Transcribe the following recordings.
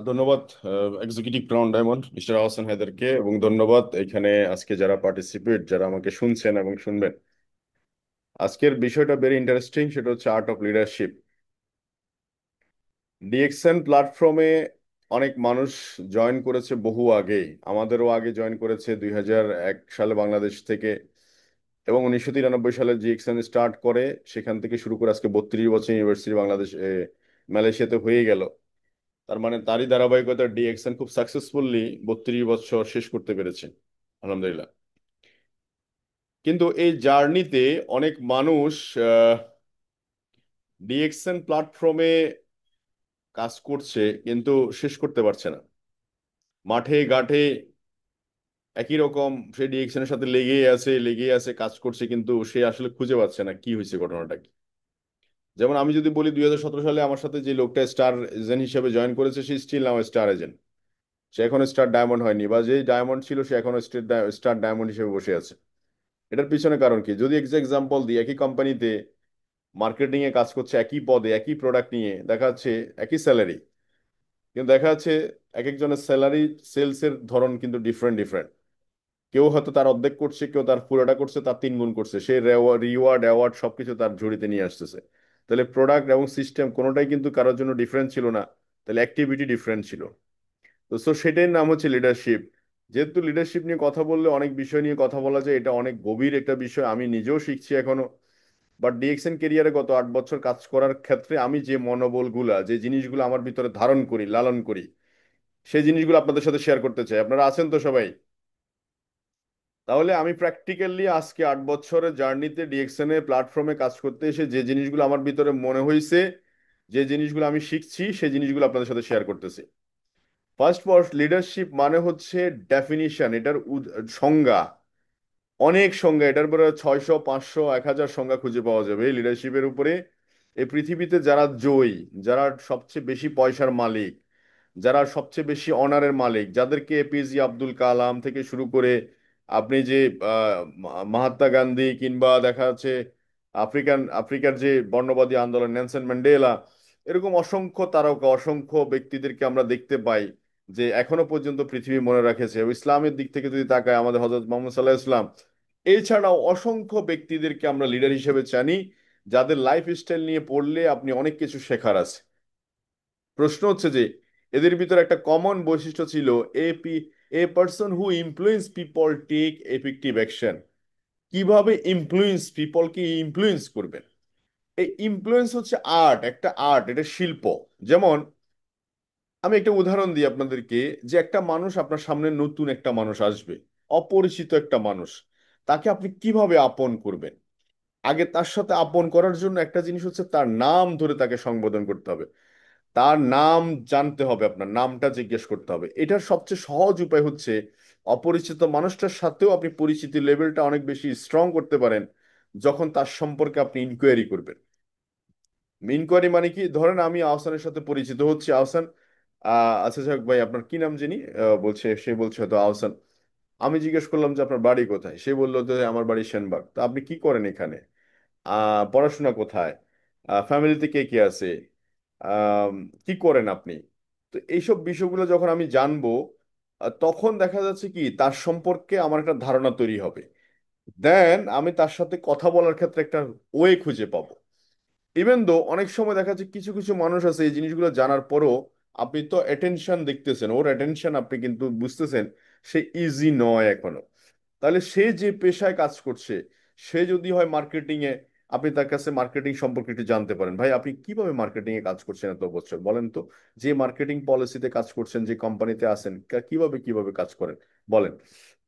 ধন্যবাদ executive crown diamond mister Ahsan হায়দারকে, এবং ধন্যবাদ এখানে আজকে যারা পার্টিসিপেট, যারা আমাকে শুনছেন এবং শুনবেন। আজকের বিষয়টা ভেরি ইন্টারেস্টিং, সেটা হচ্ছে আর্ট অফ লিডারশিপ। ডিএক্সএন প্ল্যাটফর্মে অনেক মানুষ জয়েন করেছে বহু আগেই, আমাদেরও আগে জয়েন করেছে 2001 সালে বাংলাদেশ থেকে, এবং 1993 সালে জিএক্সএন স্টার্ট করে। সেখান থেকে শুরু করে আজকে 32 বছর ইউনিভার্সিটি বাংলাদেশ মালয়েশিয়াতে হয়ে গেল। তার মানে তারই ধারাবাহিকতা ডিএক্সএন খুব সাকসেসফুলি 32 বছর শেষ করতে পেরেছে, আলহামদুলিল্লাহ। কিন্তু এই জার্নিতে অনেক মানুষ ডিএক্সএন প্ল্যাটফর্মে কাজ করছে কিন্তু শেষ করতে পারছে না। মাঠে ঘাটে একই রকম, সে ডিএক্সএন এর সাথে লেগেই আছে কাজ করছে, কিন্তু সে আসলে খুঁজে পাচ্ছে না কি হয়েছে, ঘটনাটা কি। যেমন আমি যদি বলি, 2017 সালে আমার সাথে যে লোকটা স্টার এজেন্ট হিসেবে জয়েন করেছে, সে স্টিল নাও স্টার এজেন্ট। সে এখনো স্টার ডায়মন্ড হয়নি, বা যে ডায়মন্ড ছিল সে এখনো স্টার ডায়মন্ড হিসেবে বসে আছে। এটার পিছনে কারণ কি? যদি এক্সাম্পল দিই, একই কোম্পানিতে মার্কেটিং এ কাজ করছে, একই পদে একই প্রোডাক্ট নিয়ে, দেখা যাচ্ছে একই স্যালারি, কিন্তু দেখা যাচ্ছে এক একজনের স্যালারি, সেলস এর ধরন কিন্তু ডিফারেন্ট ডিফারেন্ট। কেউ হয়তো তার অর্ধেক করছে, কেউ তার পুরোটা করছে, তার 3 গুণ করছে, সে রিওয়ার্ড অ্যাওয়ার্ড সবকিছু তার ঝুড়িতে নিয়ে আসতেছে। তাহলে প্রোডাক্ট এবং সিস্টেম কোনোটাই কিন্তু কারোর জন্য ডিফারেন্ট ছিল না, তাহলে অ্যাক্টিভিটি ডিফারেন্ট ছিল। তো সো সেটাই নাম হচ্ছে লিডারশিপ। যেহেতু লিডারশিপ নিয়ে কথা বললে অনেক বিষয় নিয়ে কথা বলা যায়, এটা অনেক গভীর একটা বিষয়, আমি নিজেও শিখছি এখনো। বাট ডিএক্সএন কেরিয়ারে গত 8 বছর কাজ করার ক্ষেত্রে আমি যে মনোবলগুলা, যে জিনিসগুলো আমার ভিতরে ধারণ করি, লালন করি, সেই জিনিসগুলো আপনাদের সাথে শেয়ার করতে চাই। আপনারা আছেন তো সবাই? তাহলে আমি প্র্যাকটিক্যালি আজকে 8 বছরের জার্নিতে ডিএক্সএন এর প্ল্যাটফর্মে কাজ করতে এসে যে জিনিসগুলো আমার ভিতরে মনে হয়েছে, যে জিনিসগুলো আমি শিখছি, সেই জিনিসগুলো আপনাদের সাথে শেয়ার করতেছি। ফার্স্ট লিডারশিপ মানে হচ্ছে ডেফিনিশন, এটার সংজ্ঞা, অনেক সংজ্ঞা, এটার পরে 600 500 1000 সংজ্ঞা খুঁজে পাওয়া যাবে এই লিডারশিপের উপরে। এই পৃথিবীতে যারা জয়ী, যারা সবচেয়ে বেশি পয়সার মালিক, যারা সবচেয়ে বেশি অনারের মালিক, যাদেরকে এপিজে আব্দুল কালাম থেকে শুরু করে আপনি যে মহাত্মা গান্ধী, কিংবা দেখা যাচ্ছে আফ্রিকার যে বর্ণবাদী আন্দোলন নেলসন ম্যান্ডেলা, এরকম অসংখ্য তারকা, অসংখ্য ব্যক্তিদেরকে আমরা দেখতে পাই যে এখনো পর্যন্ত পৃথিবী মনে রাখেছে। ইসলামের দিক থেকে যদি তাকায়, আমাদের হযরত মুহাম্মদ সাল্লাল্লাহু আলাইহি ওয়াসাল্লাম, এছাড়াও অসংখ্য ব্যক্তিদেরকে আমরা লিডার হিসেবে জানি, যাদের লাইফ স্টাইল নিয়ে পড়লে আপনি অনেক কিছু শেখার আছে। প্রশ্ন হচ্ছে যে এদের ভিতরে একটা কমন বৈশিষ্ট্য ছিল, এপি a person who influence people take effective action. কিভাবে ইনফ্লুয়েন্স পিপলকে ইনফ্লুয়েন্স করবেন? এই ইনফ্লুয়েন্স হচ্ছে আর্ট, একটা আর্ট, এটা শিল্প। যেমন আমি একটা উদাহরণ দিই আপনাদেরকে, যে একটা মানুষ আপনার সামনে, নতুন একটা মানুষ আসবে, অপরিচিত একটা মানুষ, তাকে আপনি কিভাবে আপন করবেন? আগে তার সাথে আপন করার জন্য একটা জিনিস হচ্ছে তার নাম ধরে তাকে সম্বোধন করতে হবে, তার নাম জানতে হবে, আপনার নামটা জিজ্ঞেস করতে হবে। এটার সবচেয়ে সহজ উপায় হচ্ছে, অপরিচিত মানুষটার সাথেও আপনি পরিচিতি লেভেলটা অনেক বেশি স্ট্রং করতে পারেন যখন তার সম্পর্কে আপনি ইনকোয়ারি করবেন। ইনকোয়ারি মানে কি? ধরেন আমি আহসানের সাথে পরিচিত হচ্ছি, আহসান, আচ্ছা যাক ভাই, আপনার কি নাম জানি? বলছে, সে বলছে হয়তো আহসান। আমি জিজ্ঞেস করলাম যে আপনার বাড়ি কোথায়, সে বললো যে আমার বাড়ি সেনবাগ। তো আপনি কি করেন এখানে? পড়াশোনা কোথায়? ফ্যামিলিতে কে কে আছে? আম, কি করেন আপনি? তো এইসব বিষয়গুলো যখন আমি জানবো, তখন দেখা যাচ্ছে কি তার সম্পর্কে আমার একটা ধারণা তৈরি হবে। দেন আমি তার সাথে কথা বলার ক্ষেত্রে একটা ওয়ে খুঁজে পাবো। ইভেন দো অনেক সময় দেখা যাচ্ছে কিছু কিছু মানুষ আছে, এই জিনিসগুলো জানার পরও আপনি তো অ্যাটেনশন দেখতেছেন, ওর অ্যাটেনশন আপনি কিন্তু বুঝতেছেন সে ইজি নয় এখনো। তাহলে সে যে পেশায় কাজ করছে, সে যদি হয় মার্কেটিং এ, আপনি তার কাছে মার্কেটিং সম্পর্কে একটু জানতে পারেন। ভাই আপনি কিভাবে মার্কেটিং এ কাজ করছেন এত বছর, বলেন তো। যে মার্কেটিং পলিসিতে কাজ করছেন, যে কোম্পানিতে আছেন, কিভাবে কিভাবে কাজ করেন, বলেন।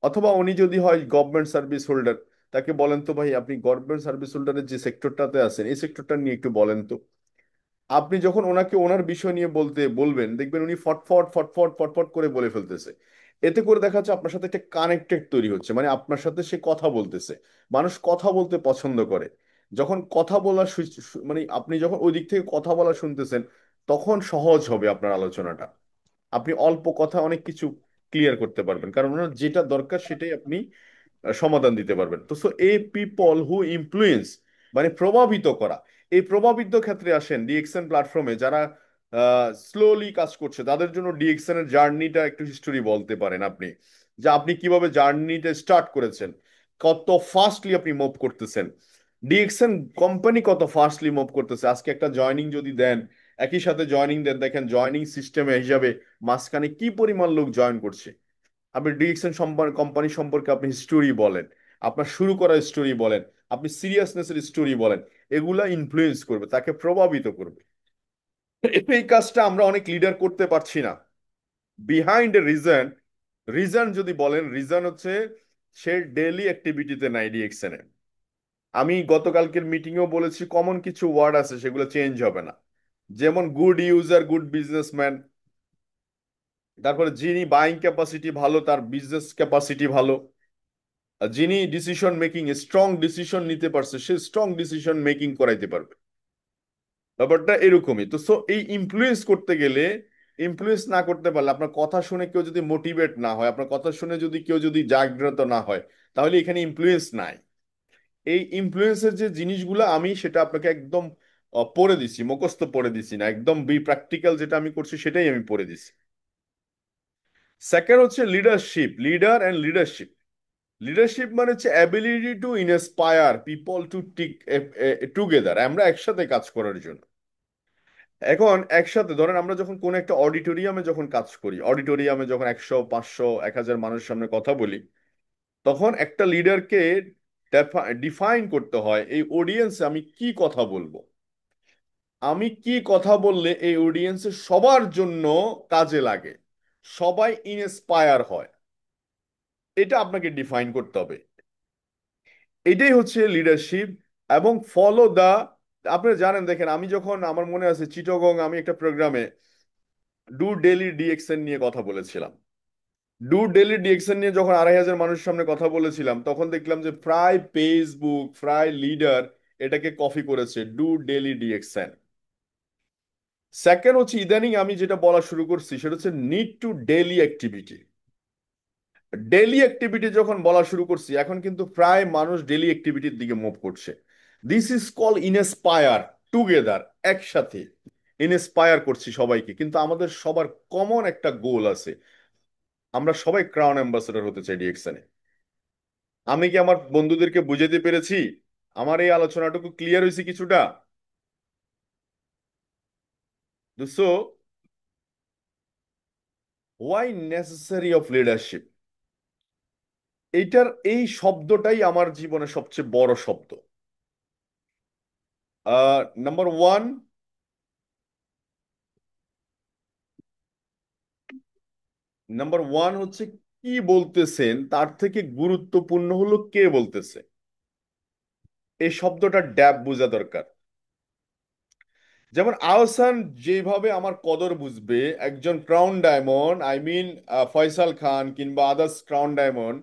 অথবা উনি যদি হয় গভর্নমেন্ট সার্ভিস হোল্ডার, তাকে বলেন তো ভাই, আপনি গভর্নমেন্ট সার্ভিস হোল্ডারের যে সেক্টরটাতে আছেন, এই সেক্টরটা নিয়ে একটু বলেন তো। আপনি যখন ওনাকে ওনার বিষয় নিয়ে বলতে বলবেন, দেখবেন উনি ফটফট ফটফট ফটফট করে বলে ফেলতেছে। এতে করে দেখা যাচ্ছে আপনার সাথে একটা কানেক্টেড তৈরি হচ্ছে, মানে আপনার সাথে সে কথা বলতেছে। মানুষ কথা বলতে পছন্দ করে। যখন কথা বলা মানে আপনি যখন ওই দিক থেকে কথা বলা শুনতেছেন, তখন সহজ হবে আপনার আলোচনাটা। আপনি অল্প কথা অনেক কিছু ক্লিয়ার করতে পারবেন, কারণ ওনার যেটা দরকার সেটাই আপনি সমাধান দিতে পারবেন। তো so A people who influence মানে প্রভাবিত করা। এই প্রভাবিত ক্ষেত্রে আসেন ডিএক্সএন প্ল্যাটফর্মে যারা স্লোলি কাজ করছে, তাদের জন্য ডিএক্সএন এর জার্নিটা একটু হিস্টোরি বলতে পারেন আপনি, যে আপনি কিভাবে জার্নিটা স্টার্ট করেছেন, কত ফাস্টলি আপনি মুভ করতেছেন, ডিএক্সএন কোম্পানি কত ফাস্টলি মুভ করতেছে। আজকে একটা জয়নিং যদি দেন, একই সাথে জয়নিং দেন, দেখেন জয়নিং সিস্টেমে হিসাবে মাঝখানে কি পরিমাণ লোক জয়েন করছে। আপনি ডিএক্সএন কোম্পানি সম্পর্কে আপনি স্টোরি বলেন, আপনার শুরু করার স্টোরি বলেন, আপনি সিরিয়াসনেসের স্টোরি বলেন, এগুলা ইনফ্লুয়েন্স করবে, তাকে প্রভাবিত করবে। এই কাজটা আমরা অনেক লিডার করতে পারছি না। বিহাইন্ড এ রিজন, রিজন যদি বলেন, রিজন হচ্ছে সে ডেইলি অ্যাক্টিভিটিতে নাই ডিএক্সএন এ। আমি গতকালকের মিটিংয়েও বলেছি, কমন কিছু ওয়ার্ড আছে সেগুলো চেঞ্জ হবে না। যেমন গুড ইউজার, গুড বিজনেসম্যান, তারপরে যিনি বাইং ক্যাপাসিটি ভালো, তার বিজনেস ক্যাপাসিটি ভালো, আর যিনি ডিসিশন মেকিং স্ট্রং ডিসিশন নিতে পারছে, সে স্ট্রং ডিসিশন মেকিং করাইতে পারবে। ব্যাপারটা এরকমই তো। সো এই ইনফ্লুয়েন্স করতে গেলে, ইনফ্লুয়েন্স না করতে পারলে, আপনার কথা শুনে কেউ যদি মোটিভেট না হয়, আপনার কথা শুনে যদি কেউ যদি জাগ্রত না হয়, তাহলে এখানে ইনফ্লুয়েন্স নাই। এই ইনফ্লুয়েন্সের যে জিনিসগুলো আমি সেটা আপনাকে একদম পড়ে দিছি, মুখস্থ পড়ে দিছি না, একদম বি প্র্যাকটিক্যাল যেটা আমি করছি সেটাই আমি পড়ে দিছি। সেকেন্ড হচ্ছে leadership, leader and leadership. Leadership মানে হচ্ছে ability to inspire people to tick together, আমরা একসাথে কাজ করার জন্য। এখন একসাথে ধরেন আমরা যখন কোন একটা অডিটোরিয়ামে যখন কাজ করি, অডিটোরিয়ামে যখন 100, 500, 1000 মানুষের সামনে কথা বলি, তখন একটা লিডারকে ডিফাইন করতে হয় এই অডিয়েন্সে আমি কি কথা বলবো, আমি কি কথা বললে এই অডিয়েন্সের সবার জন্য কাজে লাগে, সবাই ইন্সপায়ার হয়, এটা আপনাকে ডিফাইন করতে হবে। এটাই হচ্ছে লিডারশিপ। এবং ফলো দা, আপনি জানেন, দেখেন আমি যখন, আমার মনে আছে চিটগং আমি একটা প্রোগ্রামে ডু ডেলি ডিএক্সএন নিয়ে কথা বলেছিলাম। ডু ডেলি ডিএক্সএন নিয়ে যখন 2500 মানুষের সামনে কথা বলেছিলাম, তখন দেখলাম যে প্রায় ফেসবুক, প্রায় লিডার এটাকে কপি করেছে, ডু ডেলি ডিএক্সএন। সেকেন্ড হচ্ছে ইদানিং আমি যেটা বলা শুরু করছি সেটা হচ্ছে need to daily activity. Daily activity যখন বলা শুরু করছি, এখন কিন্তু প্রায় মানুষ ডেলি অ্যাক্টিভিটির দিকে মুভ করছে। This is call inspire, together, একসাথে ইনস্পায়ার করছি সবাইকে। কিন্তু আমাদের সবার কমন একটা গোল আছে, আমরা সবাই ক্রাউন অ্যাম্বাসেডর হতে চাই ডিএক্সএনে। আমি কি আমার বন্ধুদেরকে বুঝাতে পেরেছি? আমার এই আলোচনাটুকু ক্লিয়ার হয়েছে কিছুটা? So why necessary of leadership, এইটার এই শব্দটাই আমার জীবনে সবচেয়ে বড় শব্দ। নাম্বার ওয়ান, নাম্বার ওয়ান হচ্ছে কি বলতেছেন তার থেকে গুরুত্বপূর্ণ হলো কে বলতেছে। এই শব্দটা ড্যাব বোঝা দরকার। যেমন আহসান যেভাবে আমার কদর বুঝবে, একজন crown diamond, I mean Faisal Khan কিংবা আদার্স ক্রাউন ডায়মন্ড,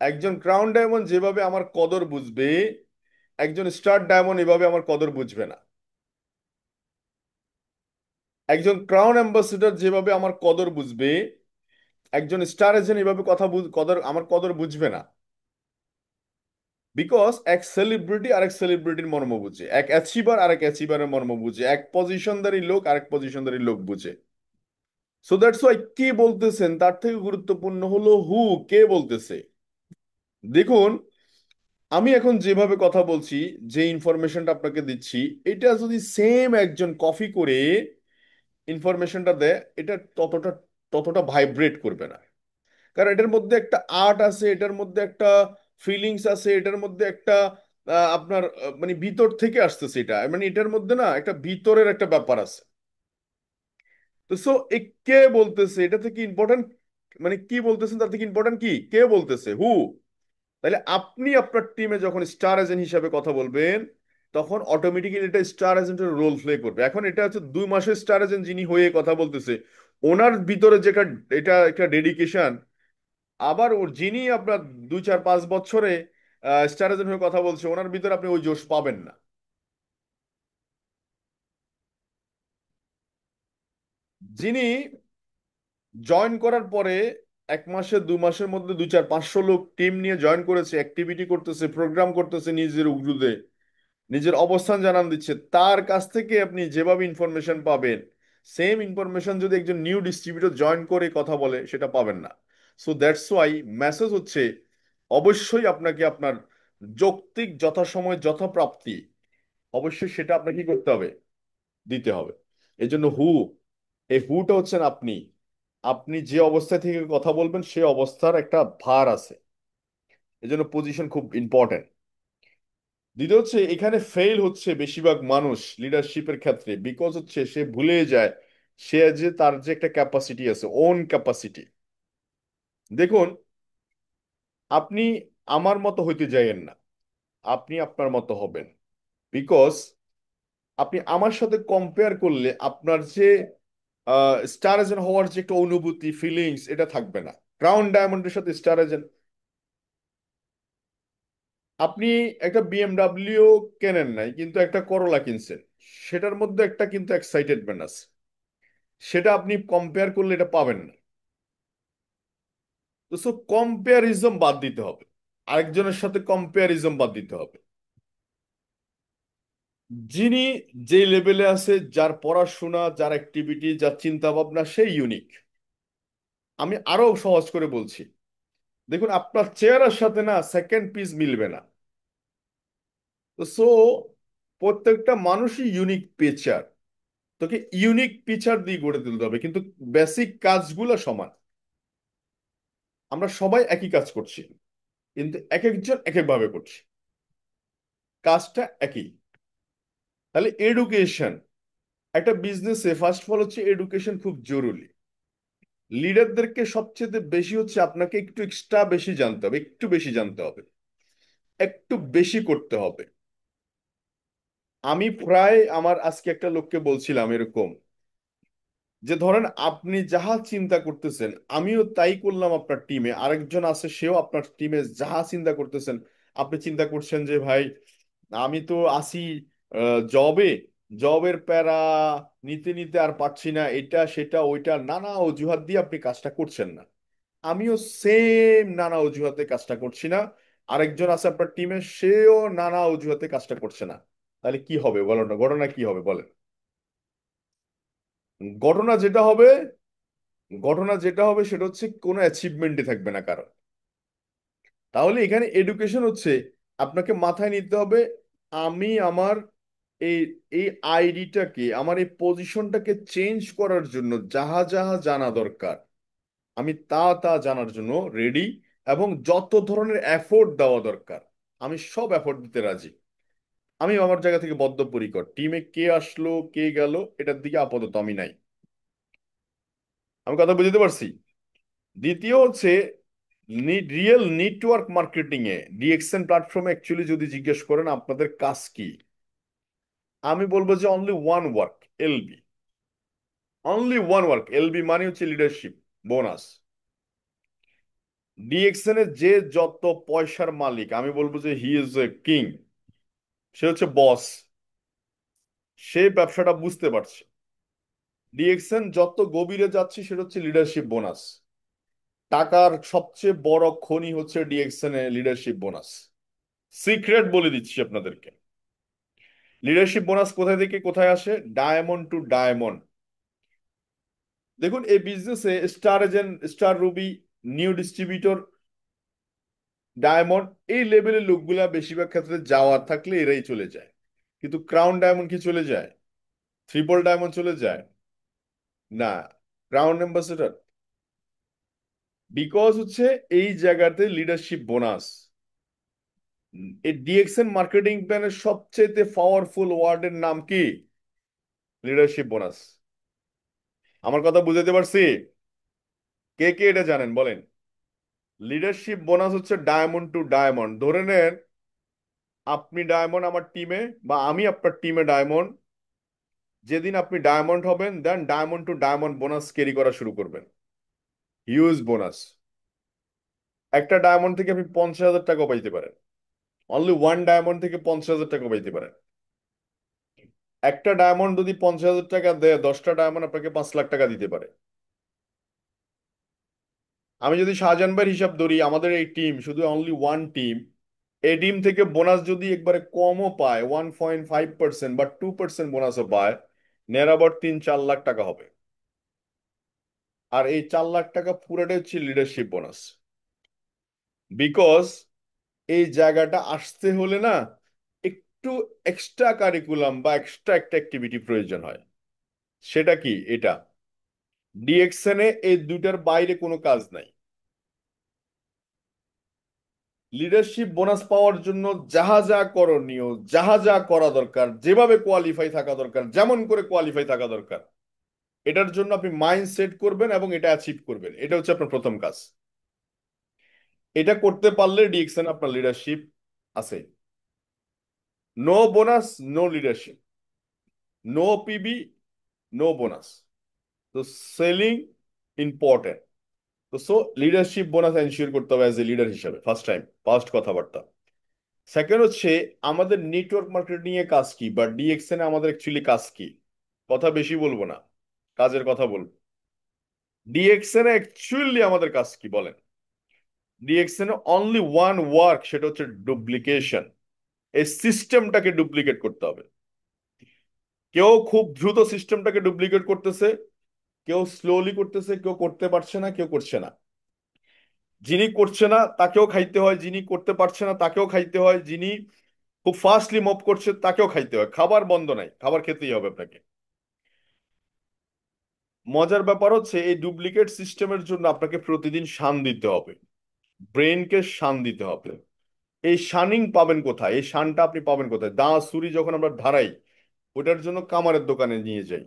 একজন ক্রাউন ডায়মন্ড যেভাবে আমার কদর বুঝবে, একজন স্টার ডায়মন্ড এভাবে আমার কদর বুঝবে না। একজন ক্রাউন অ্যাম্বাসেডর যেভাবে আমার কদর বুঝবে, একজন স্টার এজেন্ট এভাবে কদর, আমার কদর বুঝবে না। বিকজ এক সেলিব্রিটি আরেক সেলিব্রিটির মর্ম বুঝে, এক অ্যাচিভার আরেক অ্যাচিভারের মর্ম বুঝে, এক পজিশনদারি লোক আরেক পজিশনদারি লোক বুঝে। সো দ্যাটস ওয়াই কি বলতেছেন তার থেকে গুরুত্বপূর্ণ হলো হু, কে বলতেছে। দেখুন, আমি এখন যেভাবে কথা বলছি, যে ইনফরমেশনটা আপনাকে দিচ্ছি, এটা যদি সেম একজন কপি করে ইনফরমেশনটা দেয়, এটা ততটা ততটা ভাইব্রেট করবে না। কারণ এটার মধ্যে একটা আর্ট আছে, এটার মধ্যে একটা ফিলিংস আছে, এটার মধ্যে একটা আপনার মানে ভিতর থেকে আসতেছে এটা, মানে এটার মধ্যে না একটা ভিতরের একটা ব্যাপার আছে। তো সো কে বলতেছে এটা থেকে ইম্পর্টেন্ট, মানে কি বলতেছেন তার থেকে ইম্পর্টেন্ট কি কে বলতেছে, হু। তাহলে আপনি আপনার টিমে যখন স্টার এজেন্ট হিসাবে কথা বলবেন, তখন অটোমেটিক্যালি এটা স্টার এজেন্টের রোল প্লে করবে। এখন এটা হচ্ছে 2 মাসের স্টার এজেন্ট যিনি হয়ে কথা বলতেছে, ওনার ভিতরে যেটা, এটা একটা ডেডিকেশন। আবার ওর যিনি আপনার 2, 4, 5 বছরে স্টার এজেন্ট হয়ে কথা বলছে, ওনার ভিতরে আপনি ওই জোশ পাবেন না। যিনি জয়েন করার পরে 1 মাসে 2 মাসের মধ্যে 2, 4, 500 লোক টিম নিয়ে জয়েন করেছে, অ্যাক্টিভিটি করতেছে, প্রোগ্রাম করতেছে, নিজের উগরুদে নিজের অবস্থান জানান দিচ্ছে, তার কাছ থেকে আপনি যেভাবে ইনফরমেশন পাবেন, সেম ইনফরমেশন যদি একজন নিউ ডিস্ট্রিবিউটর জয়েন করে কথা বলে সেটা পাবেন না। সো দ্যাটস ওয়াই মেসেজ হচ্ছে অবশ্যই আপনাকে আপনার যৌক্তিক যথাসময় যথাপ্রাপ্তি অবশ্যই সেটা আপনাকে কি করতে হবে, দিতে হবে। এই জন্য এই হুটা হচ্ছেন আপনি। আপনি যে অবস্থা থেকে কথা বলবেন সে অবস্থার একটা ভার আছে। এই জন্য পজিশন খুব ইম্পর্টেন্ট। দ্বিতীয় হচ্ছে এখানে ফেল হচ্ছে বেশিরভাগ মানুষ লিডারশিপের ক্ষেত্রে, বিকজ হচ্ছে সে ভুলে যায় সে যে তার যে একটা ক্যাপাসিটি আছে, ওন ক্যাপাসিটি। দেখুন, আপনি আমার মতো হইতে যাইয়েন না, আপনি আপনার মতো হবেন। বিকজ আপনি আমার সাথে কম্পেয়ার করলে আপনার যে স্টার এজেন্ট হওয়ার যে একটা অনুভূতি ফিলিংস এটা থাকবে না। ক্রাউন ডায়মন্ডের সাথে স্টার এজেন্ট, আপনি একটা বিএমডাব্লিউ কেনেন নাই কিন্তু একটা করলা কিনছেন, সেটার মধ্যে একটা কিন্তু এক্সাইটেডমেন্ট আছে, সেটা আপনি কম্পেয়ার করলে এটা পাবেন না। তো সো কম্পেয়ারিজম বাদ দিতে হবে, আরেকজনের সাথে কম্পেয়ারিজম বাদ দিতে হবে। যিনি যে লেভেলে আছে, যার পড়াশোনা, যার অ্যাক্টিভিটি, যার চিন্তা ভাবনা, সেই ইউনিক। আমি আরো সহজ করে বলছি, দেখুন আপনার চেয়ারের সাথে না সেকেন্ড পিস মিলবে না। তো সো প্রত্যেকটা মানুষই ইউনিক পিকচার, তোকে ইউনিক পিকচার দিয়ে গড়ে তুলতে হবে, কিন্তু বেসিক কাজগুলো সমান। আমরা সবাই একই কাজ করছি কিন্তু এক একজন এক এক ভাবে করছি, কাজটা একই। তাহলে এডুকেশন একটা বিজনেসে ফার্স্ট অফ অল হচ্ছে এডুকেশন খুব জরুরি। লিডারদেরকে সবচেয়ে বেশি হচ্ছে আপনাকে একটু এক্সট্রা বেশি জানতে হবে, একটু বেশি জানতে হবে, একটু বেশি করতে হবে। আমি প্রায় আমার আজকে একটা লোককে বলছিলাম এরকম, যে ধরেন আপনি যাহা চিন্তা করতেছেন আমিও তাই করলাম আপনার টিমে, আরেকজন আছে সেও আপনার টিমে যাহা চিন্তা করতেছেন। আপনি চিন্তা করছেন যে ভাই আমি তো আসি জবে, জবের প্যারা নিতে নিতে আর পারছি না, এটা সেটা ওইটা নানা অজুহাত দিয়ে আপনি কাজটা করছেন না। আমিও সেম নানা অজুহাতে কাজটা করছি না, আরেকজন আছে আপনার টিমে সেও নানা অজুহাতে কাজটা করছে না। তাহলে কি হবে বলো না, ঘটনা কি হবে বলেন? ঘটনা যেটা হবে, ঘটনা যেটা হবে সেটা হচ্ছে কোনো অ্যাচিভমেন্টই থাকবে না কারো। তাহলে এখানে এডুকেশন হচ্ছে আপনাকে মাথায় নিতে হবে আমি আমার এই এই আইডিটাকে, আমার এই পজিশনটাকে চেঞ্জ করার জন্য যাহা যাহা জানা দরকার আমি তা তা জানার জন্য রেডি, এবং যত ধরনের এফোর্ট দেওয়া দরকার আমি সব এফোর্ট দিতে রাজি। আমি আমার জায়গা থেকে বদ্ধপরিকর, টিমে কে আসলো কে গেল এটার দিকে আপাতত আমি নাই। আমি কথা বুঝতে পারছি। দ্বিতীয় হচ্ছে রিয়েল নেটওয়ার্ক মার্কেটিং এ ডিএক্সএন প্ল্যাটফর্মে অ্যাকচুয়ালি যদি জিজ্ঞেস করেন আপনাদের কাজ কি, আমি বলবো যে only one work, LB. Only one work, LB মানে হচ্ছে লিডারশিপ বোনাস। ডিএক্সএন এর যে যত পয়সার মালিক আমি বলবো যে হি ইজ এ কিং, সে হচ্ছে বস, সে ব্যবসাটা বুঝতে পারছে। ডিএক্সএন যত গভীরে যাচ্ছে সেটা হচ্ছে লিডারশিপ বোনাস। টাকার সবচেয়ে বড় খনি হচ্ছে ডিএক্সএন এ লিডারশিপ বোনাস। সিক্রেট বলে দিচ্ছি আপনাদেরকে, লিডারশিপ বোনাস কোথায় থেকে কোথায় আসে, ডায়মন্ড টু ডায়মন্ড। দেখুন এই বিজনেসে star agent, star Ruby, new distributor, diamond, এই লেভেলের লোকগুলা বেশিরভাগ ক্ষেত্রে যাওয়ার থাকলে এরাই চলে যায়। কিন্তু ক্রাউন ডায়মন্ড কি চলে যায়? ট্রিপল ডায়মন্ড চলে যায় না, ক্রাউন অ্যাম্বাসেডর। বিকজ হচ্ছে এই জায়গাতে লিডারশিপ বোনাস। এই ডিএক্সএন মার্কেটিং প্ল্যানের সবচেয়ে পাওয়ারফুল ওয়ার্ডের নাম কি? Leadership bonus. আমার কথা বুঝাতে পারছি? কে কে এটা জানেন বলেন? লিডারশিপ বোনাস হচ্ছে ডায়মন্ড টু ডায়মন্ড। ধরে নেন আপনি ডায়মন্ড আমার টিমে, বা আমি আপনার টিমে ডায়মন্ড। যেদিন আপনি ডায়মন্ড হবেন then diamond to diamond bonus carry করা শুরু করবেন, হিউজ বোনাস। একটা ডায়মন্ড থেকে আপনি 50,000 টাকা পাইতে পারেন, অনলি ওয়ান ডায়মন্ড থেকে 50,000 টাকা পাইতে পারেন। একটা ডায়মন্ড যদি 50,000 টাকা দেয় 10টা ডায়মন্ড আপনাকে 5 লাখ টাকা দিতে পারে। আমি যদি শাহজাহান ভাইয়ের হিসাব ধরি, আমাদের এই টিম শুধু অনলি ওয়ান টিম, এই টিম থেকে বোনাস যদি একবারে কমও পায় 1.5% বা 2% বোনাসও পায়, নিয়ার অ্যাবাউট 3-4 লাখ টাকা হবে। আর এই 4 লাখ টাকা পুরোটাই হচ্ছে লিডারশিপ বোনাস। বিকজ এই জায়গাটা আসতে হলে না একটু এক্সট্রা কারিকুলাম বা এক্সট্রা একটা অ্যাক্টিভিটি প্রয়োজন হয়। সেটা কি? এটা ডিএক্সএন এ এই দুইটার বাইরে কোনো কাজ নাই। লিডারশিপ বোনাস পাওয়ার জন্য যাহা যা করণীয়, যাহা যা করা দরকার, যেভাবে কোয়ালিফাই থাকা দরকার, যেমন করে কোয়ালিফাই থাকা দরকার, এটার জন্য আপনি মাইন্ড সেট করবেন এবং এটা অ্যাচিভ করবেন। এটা হচ্ছে আপনার প্রথম কাজ। এটা করতে পারলে ডিএক্সএন আপনার লিডারশিপ আছে। No bonus, no leadership, no PB, no bonus. তো সেলিং ইম্পর্টেন্ট। তো সো লিডারশিপ বোনাস এনশিওর করতে হবে অ্যাজ এ লিডার হিসাবে, ফার্স্ট টাইম ফার্স্ট কথাবার্তা। সেকেন্ড হচ্ছে আমাদের নেটওয়ার্ক মার্কেটিং এ কাজ কি, বা ডিএক্সএন এ আমাদের অ্যাকচুয়ালি কাজ কি। কথা বেশি বলবো না, কাজের কথা বলবো। ডিএক্সএন এ অ্যাকচুয়ালি আমাদের কাজ কি বলেন? DXN A only one work, সেটা হচ্ছে ডুপ্লিকেশন। এই সিস্টেমটাকে ডুপ্লিকেট করতে হবে। কেউ খুব দ্রুত সিস্টেমটাকে ডুপ্লিকেট করতেছে, কেউ স্লোলি করতেছে, কেউ করতে পারছে না, কেউ করছে না। যিনি করছে না তাকেও খাইতে হয়, যিনি করতে পারছে না তাকেও খাইতে হয়, যিনি খুব ফাস্টলি মুভ করছে তাকেও খাইতে হয়। খাবার বন্ধ নাই, খাবার খেতেই হবে আপনাকে। মজার ব্যাপার হচ্ছে এই ডুপ্লিকেট সিস্টেমের জন্য আপনাকে প্রতিদিন শান দিতে হবে, ব্রেনকে শান দিতে হবে। এই শানিং পাবেন কোথায়? এই শানটা আপনি পাবেন কোথায়? দা ছুরি যখন আমরা ধারাই, ওটার জন্য কামারের দোকানে নিয়ে যাই।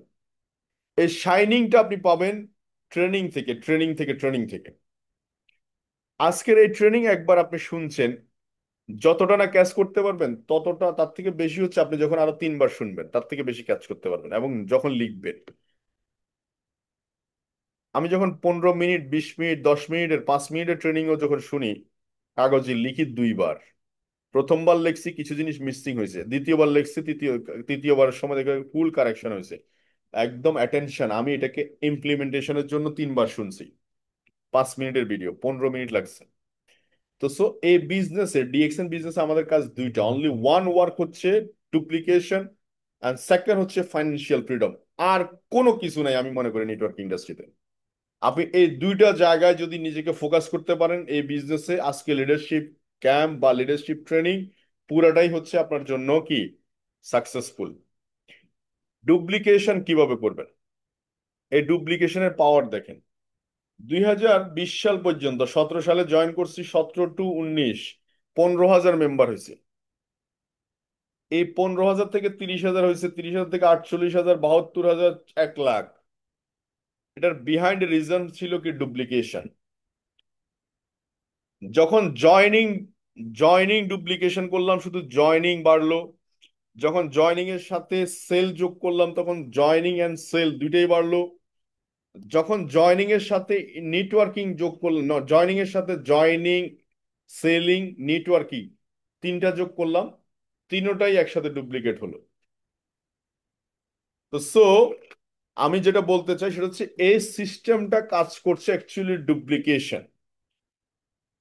এই শাইনিংটা আপনি পাবেন ট্রেনিং থেকে, ট্রেনিং থেকে, ট্রেনিং থেকে। আজকের এই ট্রেনিং একবার আপনি শুনছেন, যতটা না ক্যাচ করতে পারবেন ততটা, তার থেকে বেশি হচ্ছে আপনি যখন আরো 3 বার শুনবেন তার থেকে বেশি ক্যাচ করতে পারবেন, এবং যখন লিখবেন। আমি যখন 15 মিনিট, 20 মিনিট, 10 মিনিটের, 5 মিনিটের ট্রেনিংও যখন শুনি, কাগজে লিখি 2 বার। প্রথমবার লেখছি কিছু জিনিস মিসিং হয়েছে, দ্বিতীয়বার লেখছি, তৃতীয়বারের সময় দেখে ফুল কারেকশন হয়েছে। একদম অ্যাটেনশন, আমি এটাকে ইমপ্লিমেন্টেশনের জন্য 3 বার শুনছি। 5 মিনিটের ভিডিও 15 মিনিট লাগছে। তো সো এই বিজনেসে, ডিএক্সএন বিজনেসে আমাদের কাজ দুইটা, অনলি ওয়ান ওয়ার্ক হচ্ছে ডুপ্লিকেশন, অ্যান্ড সেকেন্ড হচ্ছে ফাইন্যান্সিয়াল ফ্রিডম। আর কোনো কিছু নাই আমি মনে করি নেটওয়ার্ক ইন্ডাস্ট্রিতে। আপনি এই দুইটা জায়গায় যদি নিজেকে ফোকাস করতে পারেন এই বিজনেসে, আজকে লিডারশিপ ক্যাম্প বা লিডারশিপ ট্রেনিং পুরাটাই হচ্ছে আপনার জন্য কি সাকসেসফুল। ডুপ্লিকেশন কিভাবে করবেন? এই ডুপ্লিকেশনের পাওয়ার দেখেন। 2020 সাল পর্যন্ত, 17 সালে জয়েন করছি, 17 to 19, 15,000 মেম্বার হয়েছে। এই 15,000 থেকে 30,000 হয়েছে, 30,000 থেকে 48,000, 72,000, 1 লাখ। এটার বিহাইন্ড রিজন ছিল কি? ডুপ্লিকেশন। যখন জয়নিং জয়নিং ডুপ্লিকেশন করলাম, শুধু জয়নিং বাড়লো। যখন জয়নিং এর সাথে সেল যোগ করলাম, তখন জয়নিং এন্ড সেল দুইটাই বাড়লো। যখন জয়নিং এর সাথে নেটওয়ার্কিং যোগ করলাম, জয়নিং এর সাথে জয়নিং, সেলিং, নেটওয়ার্কিং, তিনটা যোগ করলাম, তিনোটাই একসাথে ডুপ্লিকেট হলো। তো সো আমি যেটা বলতে চাই সেটা হচ্ছে এই সিস্টেমটা কাজ করছে অ্যাকচুয়ালি ডুপ্লিকেশন।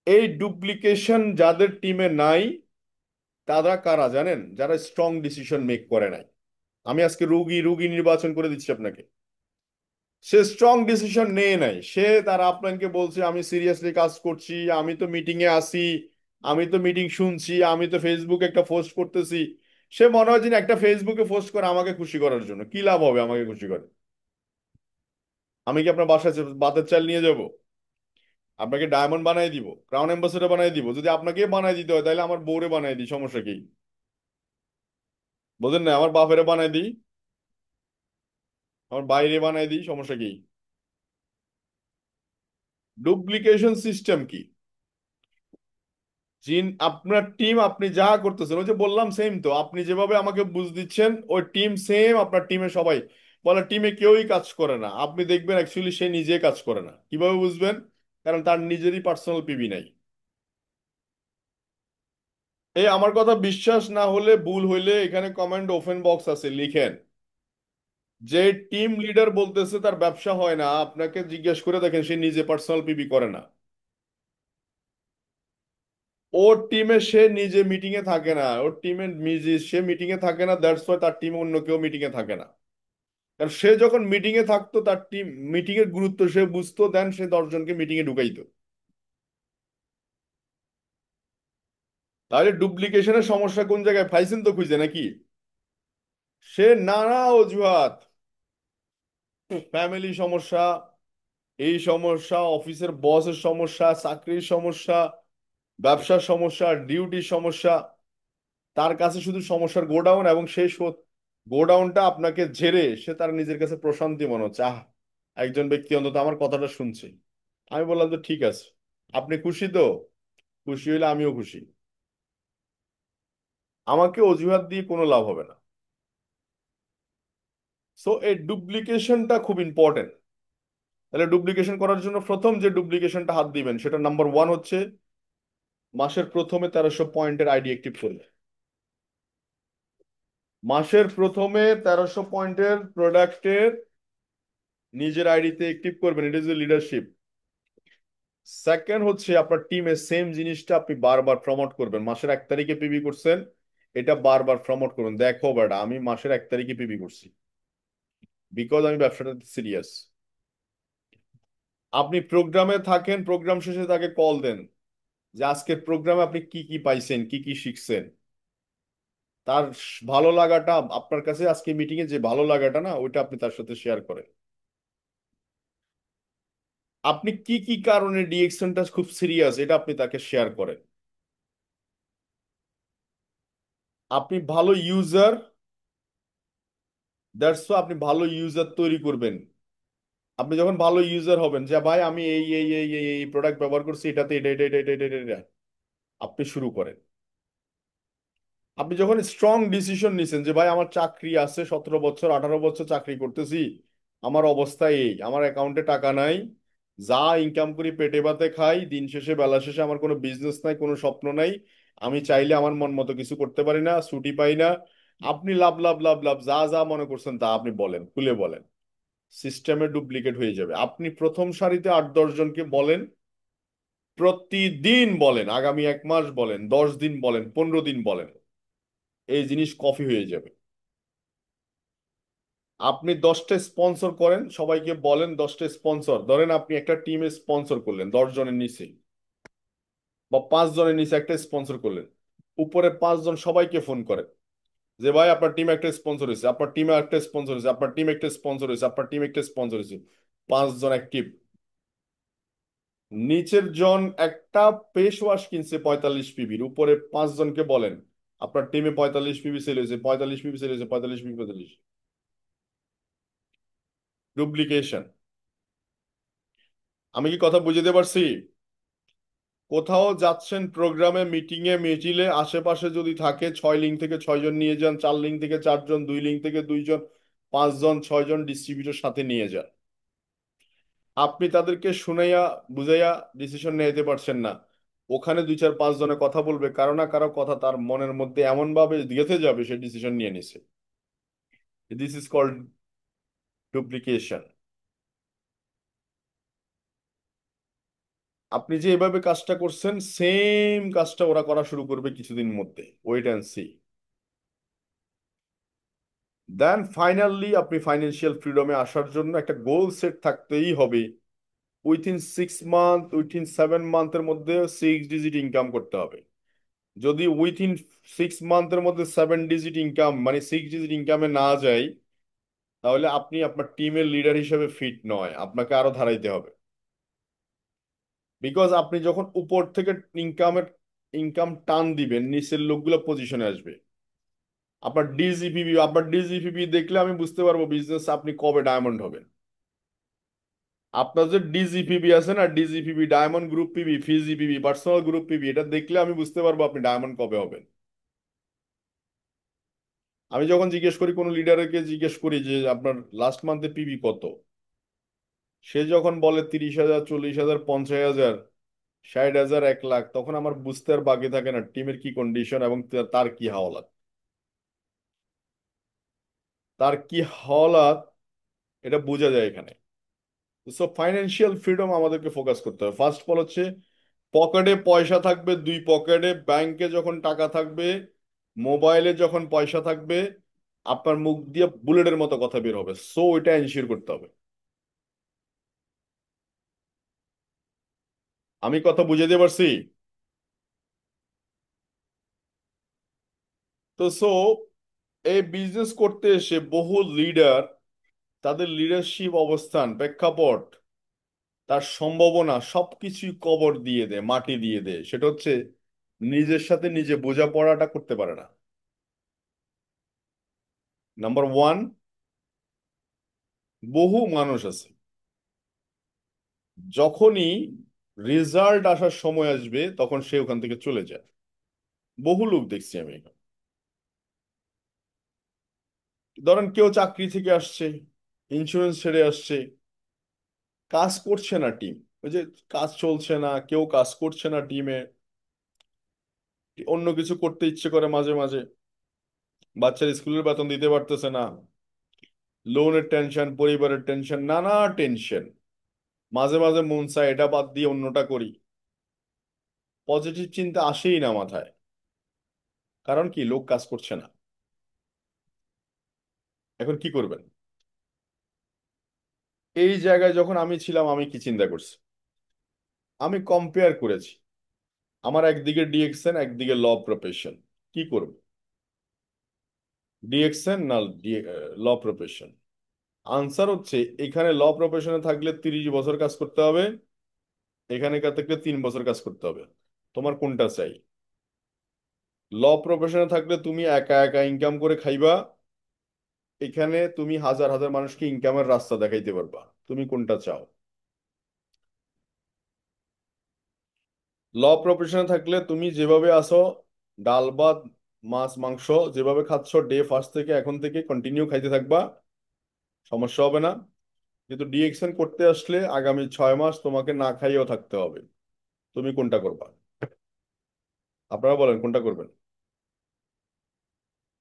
এই ডুপ্লিকেশন যাদের টিমে নাই, তারা কারা জানেন? যারা স্ট্রং ডিসিশন মেক করে নাই। আমি আজকে রুগী রুগী নির্বাচন করে দিচ্ছি আপনাকে। সে স্ট্রং ডিসিশন নেয় নাই, সে তারা আপনাকে বলছে আমি সিরিয়াসলি কাজ করছি, আমি তো মিটিং এ আসি, আমি তো মিটিং শুনছি, আমি তো ফেসবুকে একটা পোস্ট করতেছি। সে মনে হয় যে একটা ফেসবুকে পোস্ট করে আমাকে খুশি করার জন্য। কি লাভ হবে আমাকে খুশি করে? আমি কি আপনার বাসায় বাতের চাল নিয়ে যাব? আপনাকে ডায়মন্ড বানাই দিব, ক্রাউন অ্যাম্বাসেডর বানাই দিব? যদি আপনাকে বানাই দিতে হয় তাহলে আমার বউরে বানাই দিই, সমস্যা কি? বুঝলেন না? আমার বাপেরে বানাই দিই, আমার বাইরে বানাই দিই, সমস্যা কি? ডুপ্লিকেশন সিস্টেম কি? আপনার টিম, আপনি যা করতেছেন, ওই যে বললাম সেম তো, আপনি যেভাবে আমাকে বুঝ দিচ্ছেন ওই টিম সেম, আপনার টিমে সবাই বলে টিমে কেউই কাজ করে না। আপনি দেখবেন অ্যাকচুয়ালি সে নিজে কাজ করে না। কিভাবে বুঝবেন? কারণ তার নিজেরই পার্সোনাল পিবি নাই। এই আমার কথা বিশ্বাস না হলে, ভুল হইলে এখানে কমেন্ট ওপেন বক্স আছে, লিখেন। যে টিম লিডার বলতেছে তার ব্যবসা হয় না, আপনাকে জিজ্ঞেস করে দেখেন সে নিজে পার্সোনাল পিবি করে না। ওর টিমে সে নিজে মিটিং এ থাকে না, ওর টিমে সে মিটিং এ থাকে না, দ্যাটস ওয়াই তার টিমে অন্য কেউ মিটিং এ থাকে না। কারণ সে যখন মিটিং এ থাকতো, তার টিম মিটিং এর গুরুত্ব সে বুঝতো, দেন সে 10 জনকে মিটিং এ ঢুকাইতো। তাহলে ডুপ্লিকেশনের সমস্যা কোন জায়গায় পাইছেন তো খুঁজে নাকি? সে নানা অজুহাত, ফ্যামিলি সমস্যা, এই সমস্যা, অফিসের বসের সমস্যা, চাকরির সমস্যা, ব্যবসার সমস্যা, ডিউটির সমস্যা, তার কাছে শুধু সমস্যার গোডাউন, এবং সেই গোডাউনটা আপনাকে ঝেড়ে সে তার নিজের কাছে প্রশান্তি মনে হচ্ছে, আহ, একজন ব্যক্তি অন্তত আমার কথাটা শুনছে। আমি বললাম তো ঠিক আছে, আপনি খুশি তো? খুশি হইলে আমিও খুশি। আমাকে অজুহাত দিয়ে কোনো লাভ হবে না। সো এই ডুপ্লিকেশনটা খুব ইম্পর্টেন্ট। তাহলে ডুপ্লিকেশন করার জন্য প্রথম যে ডুপ্লিকেশনটা হাত দিবেন, সেটা নাম্বার ওয়ান হচ্ছে মাসের প্রথমে 1300 পয়েন্টের আইডি অ্যাক্টিভ করবে। মাসের প্রথমে 1300 পয়েন্টের প্রোডাক্টের নিজের আইডিতে অ্যাক্টিভ করবেন, it is a leadership. Second হচ্ছে আপনার টিমে সেম জিনিসটা আপনি বারবার প্রমোট করবেন। মাসের 1 তারিখে পিবি করছেন, এটা বারবার প্রমোট করুন, দেখো বেটা আমি মাসের 1 তারিখে পিবি করছি, বিকজ আমি ব্যবসাটাতে সিরিয়াস। আপনি প্রোগ্রামে থাকেন, প্রোগ্রাম শেষে তাকে কল দেন যে আজকের প্রোগ্রামে আপনি কি কি পাইছেন, কি কি শিখছেন। তার ভালো লাগাটা, আপনার কাছে আজকে মিটিং এ যে ভালো লাগাটা না, ওইটা আপনি তার সাথে শেয়ার করেন। আপনি কি কি কারণে ডিএকশনটা খুব সিরিয়াস, এটা আপনি তাকে শেয়ার করেন। আপনি ভালো ইউজার, দ্যাটস আপনি ভালো ইউজার তৈরি করবেন। আপনি যখন ভালো ইউজার হবেন, যে ভাই আমি এই প্রোডাক্ট ব্যবহার করছি, এটাতে এটা এটা এটা এটা এটা এটা এটা, আপনি শুরু করেন। আপনি যখন স্ট্রং ডিসিশন নিছেন যে ভাই আমার চাকরি আছে, 17 বছর 18 বছর চাকরি করতেছি, আমার অবস্থা এই, আমার অ্যাকাউন্টে টাকা নাই, যা ইনকাম করি পেটে ভাতে খাই, দিন শেষে বেলা শেষে আমার কোনো বিজনেস নাই, কোনো স্বপ্ন নাই, আমি চাইলে আমার মন মতো কিছু করতে পারি না, ছুটি পাই না। আপনি লাভ লাভ লাভ লাভ যা যা মনে করছেন তা আপনি বলেন, খুলে বলেন। সিস্টেমে ডুপ্লিকেট হয়ে যাবে। আপনি প্রথম সারিতে 8-10 জনকে বলেন, প্রতিদিন বলেন, আগামী 1 মাস বলেন, 10 দিন বলেন, 15 দিন বলেন, এই জিনিস কফি হয়ে যাবে। আপনি 10টা স্পন্সর করেন, সবাইকে বলেন 10টা স্পন্সর, ধরেন আপনি একটা টিমে স্পন্সর করলেন 10 জনের নিচে, বা 5 জনের নিচে একটা স্পন্সর করলেন, উপরে 5 জন সবাইকে ফোন করেন যে ভাই আপনার টিমে একটা স্পন্সর হয়েছে, আপনার টিমে একটা স্পন্সর হয়েছে, আপনার টিম একটা স্পন্সর হয়েছে, আপনার টিম একটা স্পন্সর হয়েছে। 5 জন অ্যাক্টিভ। নিচের জন একটা ফেস ওয়াশ কিনছে 45 পিবির, উপরে 5 জনকে বলেন আপনার টিমে 45 পিবি সেল হয়েছে, 45 পিবি সেল হয়েছে, 45 পিবি 45। ডুপ্লিকেশন। আমি কি কথা বুঝতে পারছি? কোথাও যাচ্ছেন প্রোগ্রামে, মিটিং এ, মিছিলে, আশেপাশে যদি থাকে 6 লিঙ্ক থেকে 6 জন নিয়ে যান, 4 লিঙ্ক থেকে 4 জন, 2 লিঙ্ক থেকে 2 জন, 5 জন 6 জন ডিস্ট্রিবিউটর সাথে নিয়ে যান। আপনি তাদেরকে শুনাইয়া বুঝাইয়া ডিসিশন নিতে পারছেন না, ওখানে 2 4 5 জনের কথা বলবে, কারো না কারো কথা তার মনের মধ্যে এমন ভাবে গেঁথে যাবে, সে ডিসিশন নিয়ে নিছে। This is called duplication. আপনি যে এভাবে কাজটা করছেন, সেম কাজটা ওরা করা শুরু করবে কিছুদিন মধ্যে, wait and see. Then finally আপনি ফাইন্যান্সিয়াল ফ্রিডমে আসার জন্য একটা গোল সেট থাকতেই হবে। উইথিন 6 মান্থ, উইথিন 7 মান্থের মধ্যে 6 ডিজিট ইনকাম করতে হবে। যদি উইথিন 6 মান্থের মধ্যে 7 ডিজিট ইনকাম, মানে 6 ডিজিট ইনকামে না যায়, তাহলে আপনি আপনার টিমের লিডার হিসেবে ফিট নয়, আপনাকে আরো ধারাইতে হবে। বিকজ আপনি যখন উপর থেকে ইনকাম টান দিবেন, নিচের লোকগুলো পজিশনে আসবে। আপনার ডিজিপিবি দেখলে আমি বুঝতে পারবো বিজনেস আপনি কবে ডায়মন্ড হবেন। আপনার যে ডিজিপিবি আছে না, DGPB, diamond group PB, FGPB, personal group PB, এটা দেখলে আমি বুঝতে পারবো আপনি ডায়মন্ড কবে হবেন। আমি যখন জিজ্ঞেস করি, কোনো লিডারকে জিজ্ঞেস করি যে আপনার লাস্ট মান্থে পিবি কত, সে যখন বলে 30,000, 40,000, 50,000, 60,000, 1 লাখ, তখন আমার বুঝতে আর বাকি থাকে না টিমের কি কন্ডিশন এবং তার কি হাওলাত। তার কি হাওলাত, এটা বোঝা যায় এখানে। সো ফাইন্যান্সিয়াল ফ্রিডম আমাদেরকে ফোকাস করতে হবে। ফার্স্ট অফ অল হচ্ছে পকেটে পয়সা থাকবে, 2 পকেটে, ব্যাংকে যখন টাকা থাকবে, মোবাইলে যখন পয়সা থাকবে, আপনার মুখ দিয়ে বুলেটের মতো কথা বের হবে, সো ওইটা এনশিওর করতে হবে। আমি কথা বুঝে দিয়ে পারছি? তো সো এই বিজনেস করতে এসে বহু লিডার তাদের লিডারশিপ অবস্থান, প্রেক্ষাপট, তার সম্ভাবনা সবকিছুই কবর দিয়ে দেয়, মাটি দিয়ে দেয়। সেটা হচ্ছে নিজের সাথে নিজে বোঝাপড়াটা করতে পারে না। নাম্বার ওয়ান, বহু মানুষ আছে যখনই রেজাল্ট আসার সময় আসবে তখন সে ওখান থেকে চলে যায়। বহু লোক দেখছি আমি এখানে। ধরেন কেউ চাকরি থেকে আসছে, ইন্স্যুরেন্স ছেড়ে আসছে, কাজ করছে না টিম, ওই যে কাজ চলছে না, কেউ কাজ করছে না টিমে, অন্য কিছু করতে ইচ্ছে করে মাঝে মাঝে, বাচ্চার স্কুলের বেতন দিতে পারতেছে না, লোনের টেনশন, পরিবারের টেনশন, নানা টেনশন, মাঝে মাঝে মন চায় এটা বাদ দিয়ে অন্যটা করি, পজিটিভ চিন্তা আসেই না মাথায়। কারণ কি, লোক কাজ করছে না। এখন কি করবেন? এই জায়গায় যখন আমি ছিলাম আমি কি চিন্তা করছি, আমি কম্পেয়ার করেছি। আমার একদিকে ডিএক্সএন, একদিকে ল প্রফেশন, কি করব? ডিএক্সএন না ল প্রফেশন? আনসার হচ্ছে, এখানে ল প্রফেশনে থাকলে 30 বছর কাজ করতে হবে, এখানে থাকলে 3 বছর কাজ করতে হবে। তোমার কোনটা চাই? ল প্রফেশনে থাকলে তুমি একা একা ইনকাম করে খাইবা, এখানে তুমি হাজার হাজার মানুষকে ইনকামের রাস্তা দেখাইতে পারবা। তুমি কোনটা চাও? ল প্রফেশনে থাকলে তুমি যেভাবে আসো, ডাল ভাত মাছ মাংস যেভাবে খাচ্ছ ডে ফার্স্ট থেকে এখন থেকে কন্টিনিউ খাইতে থাকবা, সমস্যা হবে না। কিন্তু ডিএকশন করতে আসলে আগামী 6 মাস তোমাকে না খাইয়েও থাকতে হবে। তুমি কোনটা করবা? আপনারা বলেন কোনটা করবেন?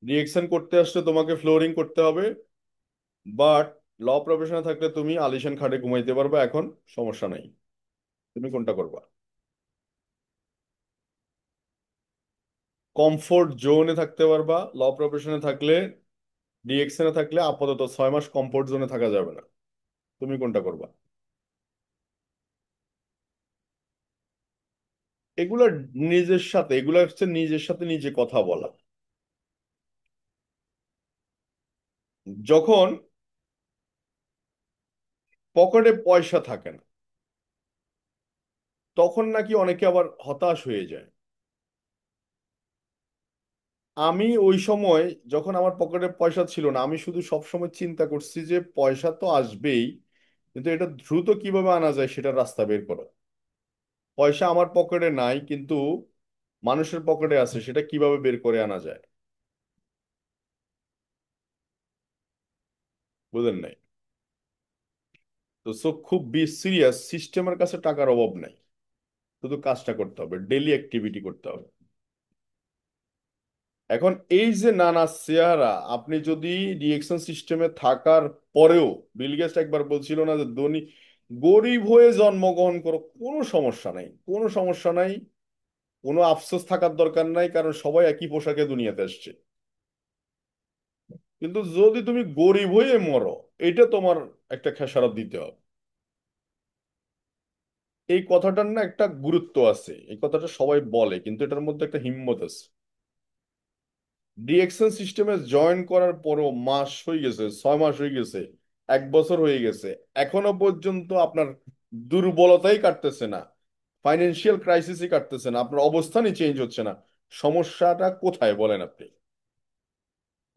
ডিএকশন করতে আসলে তোমাকে ফ্লোরিং করতে হবে, বাট ল প্রফেশনে থাকলে তুমি আলিশান খাটে ঘুমাইতে পারবা এখন, সমস্যা নাই। তুমি কোনটা করবা? কমফোর্ট জোনে থাকতে পারবা, ল প্রফেশনে থাকলে, ডিএকশনে থাকলে আপাতত 6 মাস কমফোর্ট জোনে থাকা যাবে না। তুমি কোনটা করবা? এগুলা নিজের সাথে, এগুলা হচ্ছে নিজের সাথে নিজে কথা বলা। যখন পকেটে পয়সা থাকে না তখন নাকি অনেকে আবার হতাশ হয়ে যায়। আমি ওই সময় যখন আমার পকেটে পয়সা ছিল না, আমি শুধু সব সময় চিন্তা করছি যে পয়সা তো আসবেই, কিন্তু এটা দ্রুত কিভাবে আনা যায় সেটার রাস্তা বের করো। পয়সা আমার পকেটে নাই কিন্তু মানুষের পকেটে আছে, সেটা কিভাবে বের করে আনা যায়। বুঝলেন নাই? তো সো খুব সিরিয়াস, সিস্টেমের কাছে টাকার অভাব নাই, শুধু কাজটা করতে হবে, ডেইলি অ্যাক্টিভিটি করতে হবে। এখন এই যে নানা চেহারা, আপনি যদি রিয়েকশন সিস্টেমে থাকার পরেও, বিল গেটস একবার বলছিল না যে ধনী, গরিব হয়ে জন্মগ্রহণ করো, কোনো সমস্যা নাই, কোনো সমস্যা নাই, কোনো আফসোস থাকার দরকার নাই, কারণ সবাই একই পোশাকে দুনিয়াতে আসছে। কিন্তু যদি তুমি গরিব হয়ে মরো, এটা তোমার একটা খেসারত দিতে হবে। এই কথাটার না একটা গুরুত্ব আছে, এই কথাটা সবাই বলে কিন্তু এটার মধ্যে একটা হিম্মত আছে। ডিএক্সএন সিস্টেমে জয়েন করার পরও মাস হয়ে গেছে, 6 মাস হয়ে গেছে, 1 বছর হয়ে গেছে, এখনো পর্যন্ত আপনার দুর্বলতাই কাটতেছে না, ফাইন্যান্সিয়াল ক্রাইসিসই কাটতেছে না, আপনার অবস্থানই চেঞ্জ হচ্ছে না। সমস্যাটা কোথায় বলেন আপনি?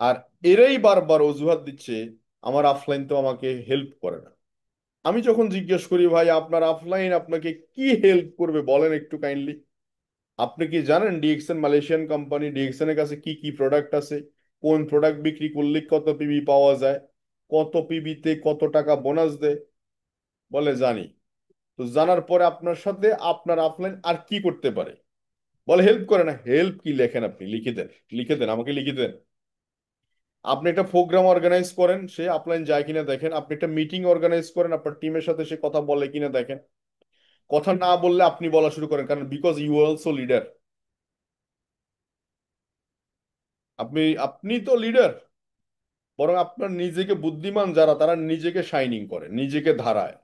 আর এরাই বারবার অজুহাত দিচ্ছে, আমার অফলাইন তো আমাকে হেল্প করে না। আমি যখন জিজ্ঞেস করি, ভাই আপনার অফলাইন আপনাকে কি হেল্প করবে বলেন একটু কাইন্ডলি। আপনি কি জানেন ডিএক্সএন মালয়েশিয়ান কোম্পানি, ডিএক্সএন এর কাছে কি কি প্রোডাক্ট আছে, কোন প্রোডাক্ট বিক্রি করলে কত পিবি পাওয়া যায়, কত পিবিতে কত টাকা বোনাস দেয়? বলে জানি। তো জানার পরে আপনার সাথে আপনার অফলাইন আর কি করতে পারে? বলে হেল্প করে না। হেল্প কি লেখেন আপনি, লিখে দেন, লিখে দেন, আমাকে লিখে দেন। আপনি একটা প্রোগ্রাম অর্গানাইজ করেন, সে অফলাইন যায় কিনা দেখেন। আপনি একটা মিটিং অর্গানাইজ করেন, আপনার টিমের সাথে সে কথা বলে কিনা দেখেন। কথা না বললে আপনি বলা শুরু করেন, কারণ বিকজ ইউ অলসো লিডার। আপনি আপনি তো লিডার। বরং আপনার নিজেকে বুদ্ধিমান যারা তারা নিজেকে শাইনিং করে, নিজেকে ধারায়,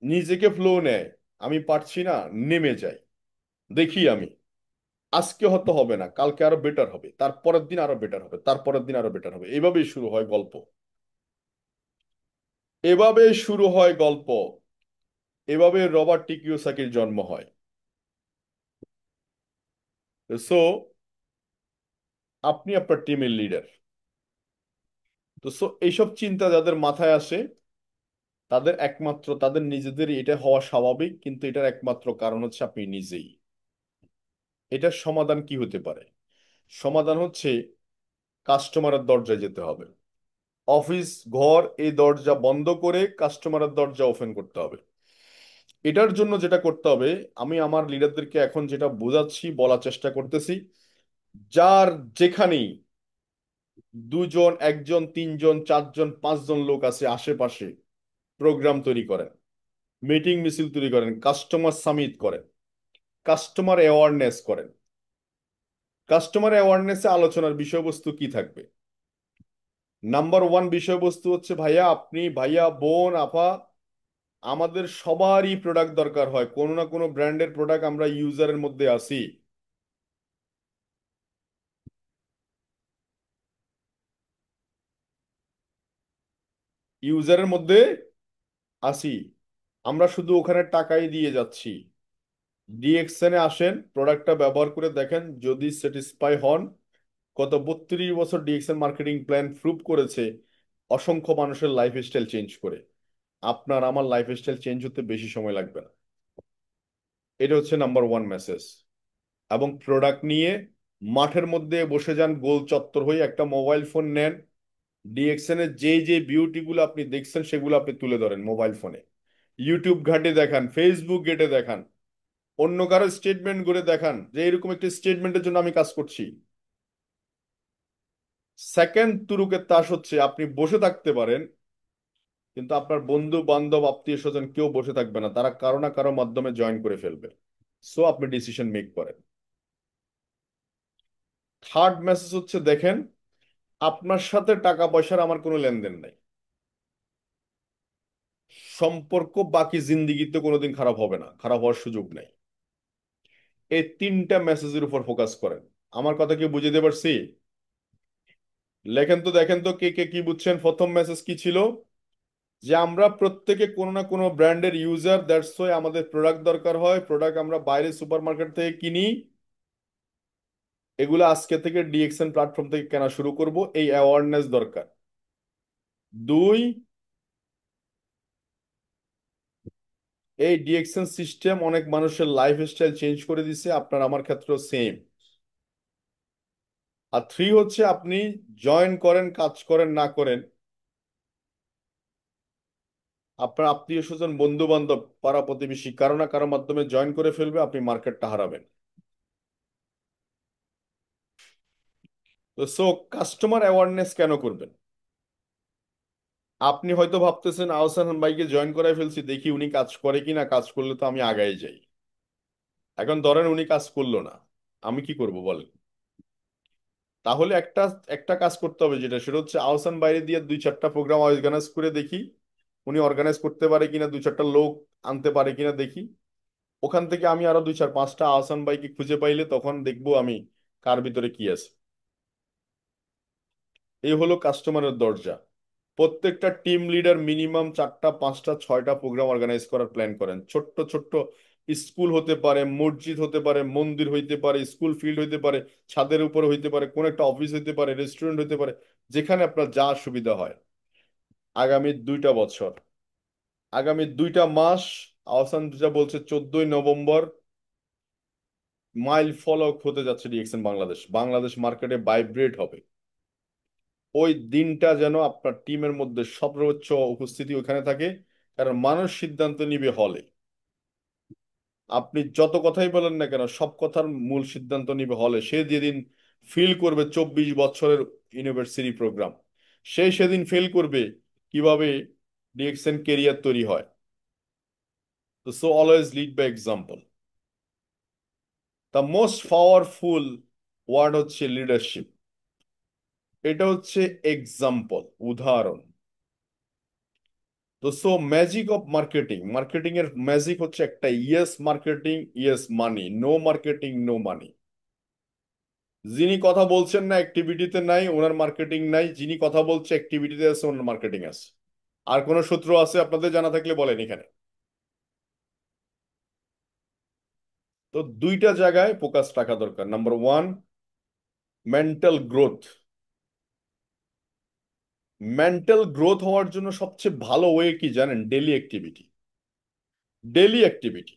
নিজেকে ফ্লো নেয়। আমি পারছি না, নেমে যাই, দেখি আমি আজকে হয়তো হবে না, কালকে আরো বেটার হবে, তারপরের দিন আরো বেটার হবে, তারপরের দিন আরো বেটার হবে, এভাবেই শুরু হয় গল্প। এভাবে শুরু হয় গল্প। এভাবে রবার্ট টি কিওসাকির জন্ম হয়। সো আপনি আপনার টিমের লিডার। তো সো এইসব চিন্তা যাদের মাথায় আসে তাদের একমাত্র তাদের নিজেদেরই এটা হওয়া স্বাভাবিক, কিন্তু এটার একমাত্র কারণ হচ্ছে আপনি নিজেই। এটার সমাধান কি হতে পারে? সমাধান হচ্ছে কাস্টমারের দরজায় যেতে হবে। অফিস ঘর এই দরজা বন্ধ করে কাস্টমারের দরজা ওপেন করতে হবে। এটার জন্য যেটা করতে হবে, আমি আমার লিডারদেরকে এখন যেটা বোঝাচ্ছি, বলার চেষ্টা করতেছি, যার যেখানেই দুজন, একজন, তিনজন, চারজন, পাঁচজন লোক আছে আশেপাশে, প্রোগ্রাম তৈরি করেন, মিটিং মিছিল তৈরি করেন, কাস্টমার সামিট করেন, কাস্টমার অ্যাওয়ারনেস করেন। কাস্টমার অ্যাওয়ারনেসে আলোচনার বিষয়বস্তু কি থাকবে? নাম্বার ওয়ান বিষয়বস্তু হচ্ছে, ভাইয়া আপনি, ভাইয়া বোন আপা, আমাদের সবারই প্রোডাক্ট দরকার হয়, কোনো না কোনো ব্র্যান্ডের প্রোডাক্ট আমরা ইউজারের মধ্যে আসি। ইউজারের মধ্যে আসি। আমরা শুধু ওখানে টাকাই দিয়ে যাচ্ছি। ডিএক্সএনে আসেন, প্রোডাক্টটা ব্যবহার করে দেখেন, যদি স্যাটিসফাই হন। গত 32 বছর ডিএক্সএন মার্কেটিং প্ল্যান প্রুভ করেছে অসংখ্য মানুষের লাইফস্টাইল চেঞ্জ করে। আপনার আমার লাইফস্টাইল চেঞ্জ হতে বেশি সময় লাগবে না। এটা হচ্ছে নাম্বার ওয়ান মেসেজ। এবং প্রোডাক্ট নিয়ে মাঠের মধ্যে বসে যান, গোল চত্বর হয়ে একটা মোবাইল ফোন নেন, ডিএক্সএন এর যে যে বিউটি গুলো আপনি দেখছেন সেগুলো আপনি তুলে ধরেন মোবাইল ফোনে। ইউটিউব ঘাটে দেখান, ফেসবুক ঘেটে দেখান, অন্য কারো স্টেটমেন্ট করে দেখান যে এরকম একটা স্টেটমেন্টের জন্য আমি কাজ করছি। সেকেন্ড তুরুকের তাস হচ্ছে, আপনি বসে থাকতে পারেন, কিন্তু আপনার বন্ধু বান্ধব আত্মীয় স্বজন কেউ বসে থাকবে না, তারা কারো না কারো মাধ্যমে জয়েন করে ফেলবে। সো আপনি ডিসিশন মেক করেন। থার্ড মেসেজ হচ্ছে, দেখেন আপনার সাথে টাকা পয়সার আমার কোনো লেনদেন নাই, সম্পর্ক বাকি জিন্দিগিতে কোনোদিন খারাপ হবে না, খারাপ হওয়ার সুযোগ নাই। এই তিনটা মেসেজের উপর ফোকাস করেন। আমার কথা কি বুঝে দিতে পারছি? লেখেন তো, দেখেন তো কে কে কি বুঝছেন। প্রথম মেসেজ কি ছিল? যে আমরা প্রত্যেকে কোনো না কোনো ব্র্যান্ডের ইউজার, দ্যাটস ওয়াই আমাদের প্রোডাক্ট দরকার হয়, প্রোডাক্ট আমরা বাইরে সুপারমার্কেট থেকে কিনি, এগুলো আজকে থেকে ডিএক্সএন প্ল্যাটফর্ম থেকে কেনা শুরু করব, এই অ্যাওয়ারনেস দরকার। দুই, এই ডিএক্সএন সিস্টেম অনেক মানুষের লাইফস্টাইল চেঞ্জ করে দিছে, আপনার আমার ক্ষেত্রেও সেম। আর থ্রি হচ্ছে, আপনি জয়েন করেন, কাজ করেন না করেন, আপনার আত্মীয় স্বজন, বন্ধু বান্ধব, পাড়া প্রতিবেশী কারো না কারো মাধ্যমে জয়েন করে ফেলবে, আপনি মার্কেটটা হারাবেন। তো সো কাস্টমার অ্যাওয়ারনেস কেন করবেন? আপনি হয়তো ভাবতেছেন আহসান ভাইকে জয়েন করাই ফেলছি, দেখি উনি কাজ করে কিনা, কাজ করলে তো আমি আগায় যাই। এখন ধরেন উনি কাজ করলো না, আমি কি করব বলেন? তাহলে একটা একটা কাজ করতে হবে, যেটা সেটা হচ্ছে আহসান বাইরে দিয়ে দুই চারটা প্রোগ্রাম অর্গানাইজ করে দেখি, উনি অর্গানাইজ করতে পারে কিনা, দুই চারটা লোক আনতে পারে কিনা দেখি। ওখান থেকে আমি আরো দুই চার পাঁচটা আহসান ভাইকে খুঁজে পাইলে তখন দেখবো আমি কার ভিতরে কি আছে। এই হলো কাস্টমারের দরজা। প্রত্যেকটা টিম লিডার মিনিমাম চারটা, পাঁচটা, ছয়টা প্রোগ্রাম অর্গানাইজ করার প্ল্যান করেন। ছোট্ট ছোট্ট স্কুল হতে পারে, মসজিদ হতে পারে, মন্দির হইতে পারে, স্কুল ফিল্ড হইতে পারে, ছাদের উপরে হইতে পারে, কোন একটা অফিস হইতে পারে, রেস্টুরেন্ট হইতে পারে, যেখানে আপনার যা সুবিধা হয়। আগামী 2টা বছর, আগামী 2টা মাস, আহসান যা বলছে 14ই নভেম্বর মাইল ফলক হতে যাচ্ছে ডিএক্সএন বাংলাদেশ। বাংলাদেশ মার্কেটে ভাইব্রেট হবে। ওই দিনটা যেন আপনার টিমের মধ্যে সর্বোচ্চ উপস্থিতি ওখানে থাকে, কারণ মানুষ সিদ্ধান্ত নিবে হলে। আপনি যত কথাই বলেন না কেন, সব কথার মূল সিদ্ধান্ত নিবে হলে। সে যেদিন ফিল করবে 24 বছরের ইউনিভার্সিটি প্রোগ্রাম, সে সেদিন ফিল করবে কিভাবে ডিএক্সএন কেরিয়ার তৈরি হয়। তো so always lead by example. The most powerful word হচ্ছে লিডারশিপ। এটা হচ্ছে এক্সাম্পল, উদাহরণ। তো so magic of marketing, marketing এর ম্যাজিক হচ্ছে একটা, yes marketing yes money, no marketing no money. যিনি কথা বলছেন না অ্যাক্টিভিটিতে নাই, ওনার মার্কেটিং নাই। যিনি কথা বলছে অ্যাক্টিভিটিতে আছে, ওনার মার্কেটিং আছে। আর কোন সূত্র আছে আপনাদের জানা থাকলে বলেন এখানে। তো দুইটা জায়গায় ফোকাস রাখা দরকার। Number one, mental growth. Mental growth হওয়ার জন্য সবচেয়ে ভালো ওয়ে কি জানেন? Daily activity. Daily activity.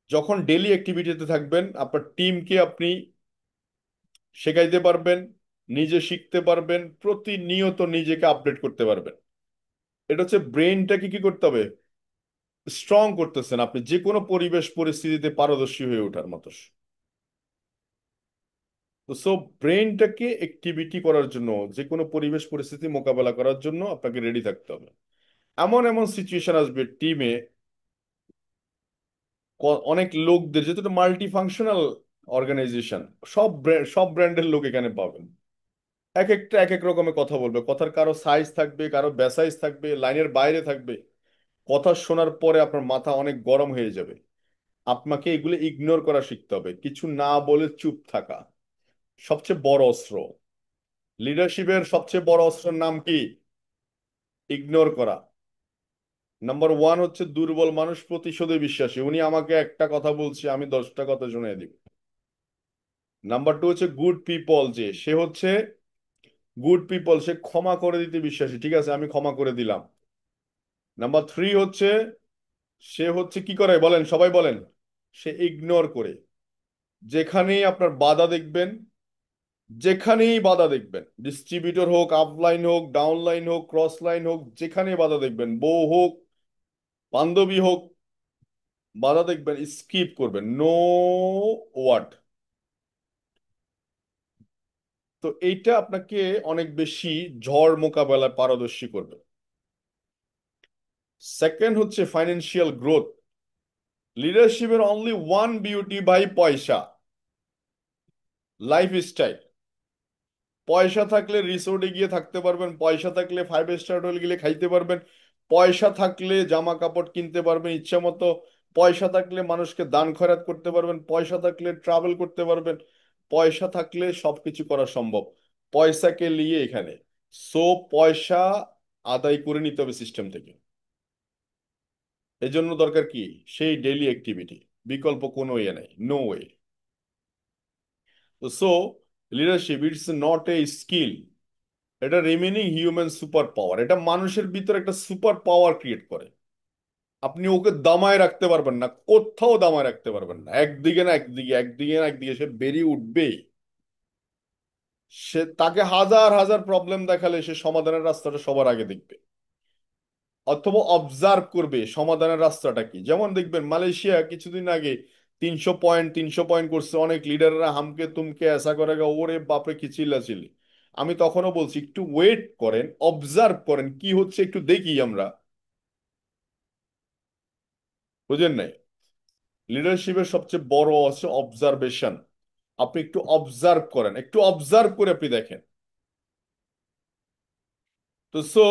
যখন ডেলি অ্যাক্টিভিটিতে থাকবেন, আপনার টিমকে আপনি শেখাইতে পারবেন, নিজে শিখতে পারবেন, প্রতিনিয়ত নিজেকে আপডেট করতে পারবেন। এটা হচ্ছে ব্রেনটাকে কি করতে হবে? স্ট্রং করতেছেন আপনি, যে কোনো পরিবেশ পরিস্থিতিতে পারদর্শী হয়ে ওঠার মতো। তো সো ব্রেনটাকে অ্যাক্টিভিটি করার জন্য, যে কোনো পরিবেশ পরিস্থিতি মোকাবেলা করার জন্য আপনাকে রেডি থাকতে হবে। এমন এমন সিচুয়েশন আসবে টিমে, অনেক লোকদের, যেহেতু এটা মাল্টি ফাংশনাল অর্গানাইজেশন, সব ব্র্যান্ডের লোক এখানে পাবেন। এক একটা এক এক রকমের কথা বলবে, কথার কারো সাইজ থাকবে, কারো বেসাইজ থাকবে, লাইনের বাইরে থাকবে। কথা শোনার পরে আপনার মাথা অনেক গরম হয়ে যাবে। আপনাকে এগুলো ইগনোর করা শিখতে হবে, কিছু না বলে চুপ থাকা। সবচেয়ে বড় অস্ত্র, লিডারশিপের সবচেয়ে বড় অস্ত্রের নাম কি? ইগনোর করা। নাম্বার ওয়ান হচ্ছে দুর্বল মানুষ প্রতিশোধে বিশ্বাসী, উনি আমাকে একটা কথা বলছে, আমি 10টা কথা শুনে দিব। নাম্বার টু হচ্ছে গুড পিপল, যে সে হচ্ছে গুড পিপল, সে ক্ষমা করে দিতে বিশ্বাসী, ঠিক আছে আমি ক্ষমা করে দিলাম। নাম্বার থ্রি হচ্ছে, সে হচ্ছে কি করে বলেন, সবাই বলেন, সে ইগনোর করে। যেখানেই আপনার বাধা দেখবেন, যেখানেই বাধা দেখবেন, ডিস্ট্রিবিউটর হোক, আপলাইন হোক, ডাউনলাইন হোক, ক্রস লাইন হোক, যেখানেই বাধা দেখবেন, বউ হোক, বান্ধবী হোক, বাধা দেখবেন, স্কিপ করবেন, নো ওয়ার্ড। তো এইটা আপনাকে অনেক বেশি ঝড় মোকাবেলায় পারদর্শী করবে। সেকেন্ড হচ্ছে ফাইন্যান্সিয়াল গ্রোথ। লিডারশিপের অনলি ওয়ান বিউটি ভাই, পয়সা, লাইফস্টাইল। পয়সা থাকলে রিসোর্টে গিয়ে থাকতে পারবেন, পয়সা থাকলে 5 স্টার হোটেল গেলে খাইতে পারবেন, পয়সা থাকলে জামা কাপড় কিনতে পারবেন ইচ্ছা মতো, পয়সা থাকলে মানুষকে দান খয়রাত করতে পারবেন, পয়সা থাকলে ট্রাভেল করতে পারবেন, পয়সা থাকলে সবকিছু করা সম্ভব। পয়সাকে নিয়ে এখানে, সো পয়সা আদায় করে নিতে হবে সিস্টেম থেকে। এজন্য দরকার কি? সেই ডেইলি অ্যাক্টিভিটি, বিকল্প কোনো ইয়ে নাই, নো ওয়ে। তো so leadership it's not a skill, এটা রিমেনিং হিউম্যান সুপার পাওয়ার। এটা মানুষের ভিতরে একটা সুপার পাওয়ার ক্রিয়েট করে। আপনি ওকে দামায় রাখতে পারবেন না, কোথাও দামায় রাখতে পারবেন না, একদিকে না একদিকে, একদিকে না একদিকে, সে বেরিয়ে উঠবেই। সে, তাকে হাজার হাজার প্রবলেম দেখালে সে সমাধানের রাস্তাটা সবার আগে দেখবে, অথবা অবজার্ভ করবে সমাধানের রাস্তাটা কি। যেমন দেখবেন মালয়েশিয়া কিছুদিন আগে 300 পয়েন্ট 300 পয়েন্ট করছে, অনেক লিডাররা হামকে তুমকে এসা করে গা, ওরে বাপরে কি চিল্লাচিল্লি। আমি তখনও বলছি একটু ওয়েট করেন, অবজার্ভ করেন কি হচ্ছে, একটু দেখি আমরা। বুঝেন নাই? লিডারশিপের সবচেয়ে বড় আছে অবজারভেশন। আপনি একটু অবজার্ভ করেন, একটু অবজার্ভ করে আপনি দেখেন। তো সো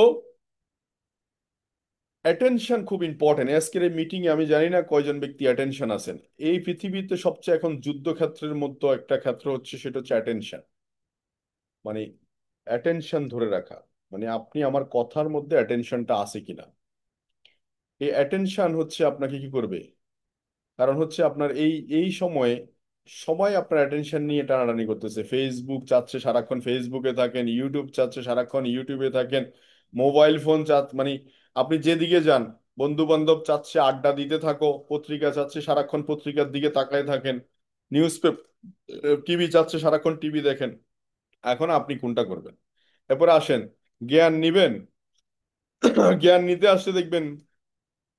অ্যাটেনশন খুব ইম্পর্টেন্ট। আজকের এই মিটিং এ আমি জানি না কয়জন ব্যক্তি অ্যাটেনশন আছেন। এই পৃথিবীতে সবচেয়ে এখন যুদ্ধক্ষেত্রের মধ্যে একটা ক্ষেত্র হচ্ছে, সেটা হচ্ছে অ্যাটেনশন। মানে অ্যাটেনশন ধরে রাখা, মানে আপনি আমার কথার মধ্যে অ্যাটেনশনটা আছে কিনা। এই অ্যাটেনশন হচ্ছে আপনাকে কি করবে, কারণ হচ্ছে আপনার এই এই সময়ে সবাই আপনার অ্যাটেনশন নিয়ে টানাটানি করতেছে। ফেসবুক চাচ্ছে সারাক্ষণ ফেসবুকে থাকেন, ইউটিউব চাচ্ছে সারাক্ষণ ইউটিউবে থাকেন, মোবাইল ফোন মানে আপনি যেদিকে যান, বন্ধু বান্ধব চাচ্ছে আড্ডা দিতে থাকো, পত্রিকা চাচ্ছে সারাক্ষণ পত্রিকার দিকে তাকায় থাকেন, নিউজ পেপার, টিভি চাচ্ছে সারাক্ষণ টিভি দেখেন। এখন আপনি কোনটা করবেন? এরপরে আসেন, জ্ঞান নিবেন। জ্ঞান নিতে আসলে দেখবেন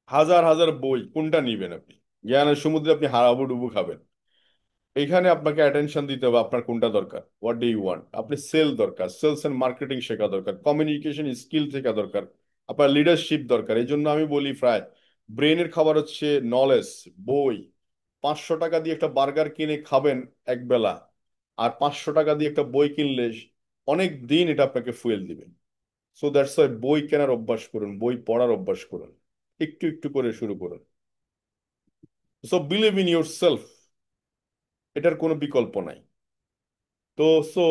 হাজার হাজার বই, কোনটা নিবেন আপনি? জ্ঞানের সমুদ্রে আপনি হাবুডুবু খাবেন। এখানে আপনাকে অ্যাটেনশন দিতে হবে আপনার কোনটা দরকার, হোয়াট ডু ইউ ওয়ান্ট। আপনি সেল দরকার, সেলস এন্ড মার্কেটিং শেখা দরকার, কমিউনিকেশন স্কিল শেখা দরকার, আপনার লিডারশিপ দরকার। এই জন্য আমি বলি প্রায়, ব্রেনের খাবার হচ্ছে নলেজ, বই। 500 টাকা দিয়ে একটা বার্গার কিনে খাবেন এক বেলা, আর 500 টাকা দিয়ে একটা বই কিনলে অনেক দিন এটা আপনাকে ফুয়েল দিবে। সো দ্যাটস ওয়াই বই কেনার অভ্যাস করুন, বই পড়ার অভ্যাস করুন, একটু একটু করে শুরু করুন। So believe in your self, এটার কোনো বিকল্প নাই। তো সো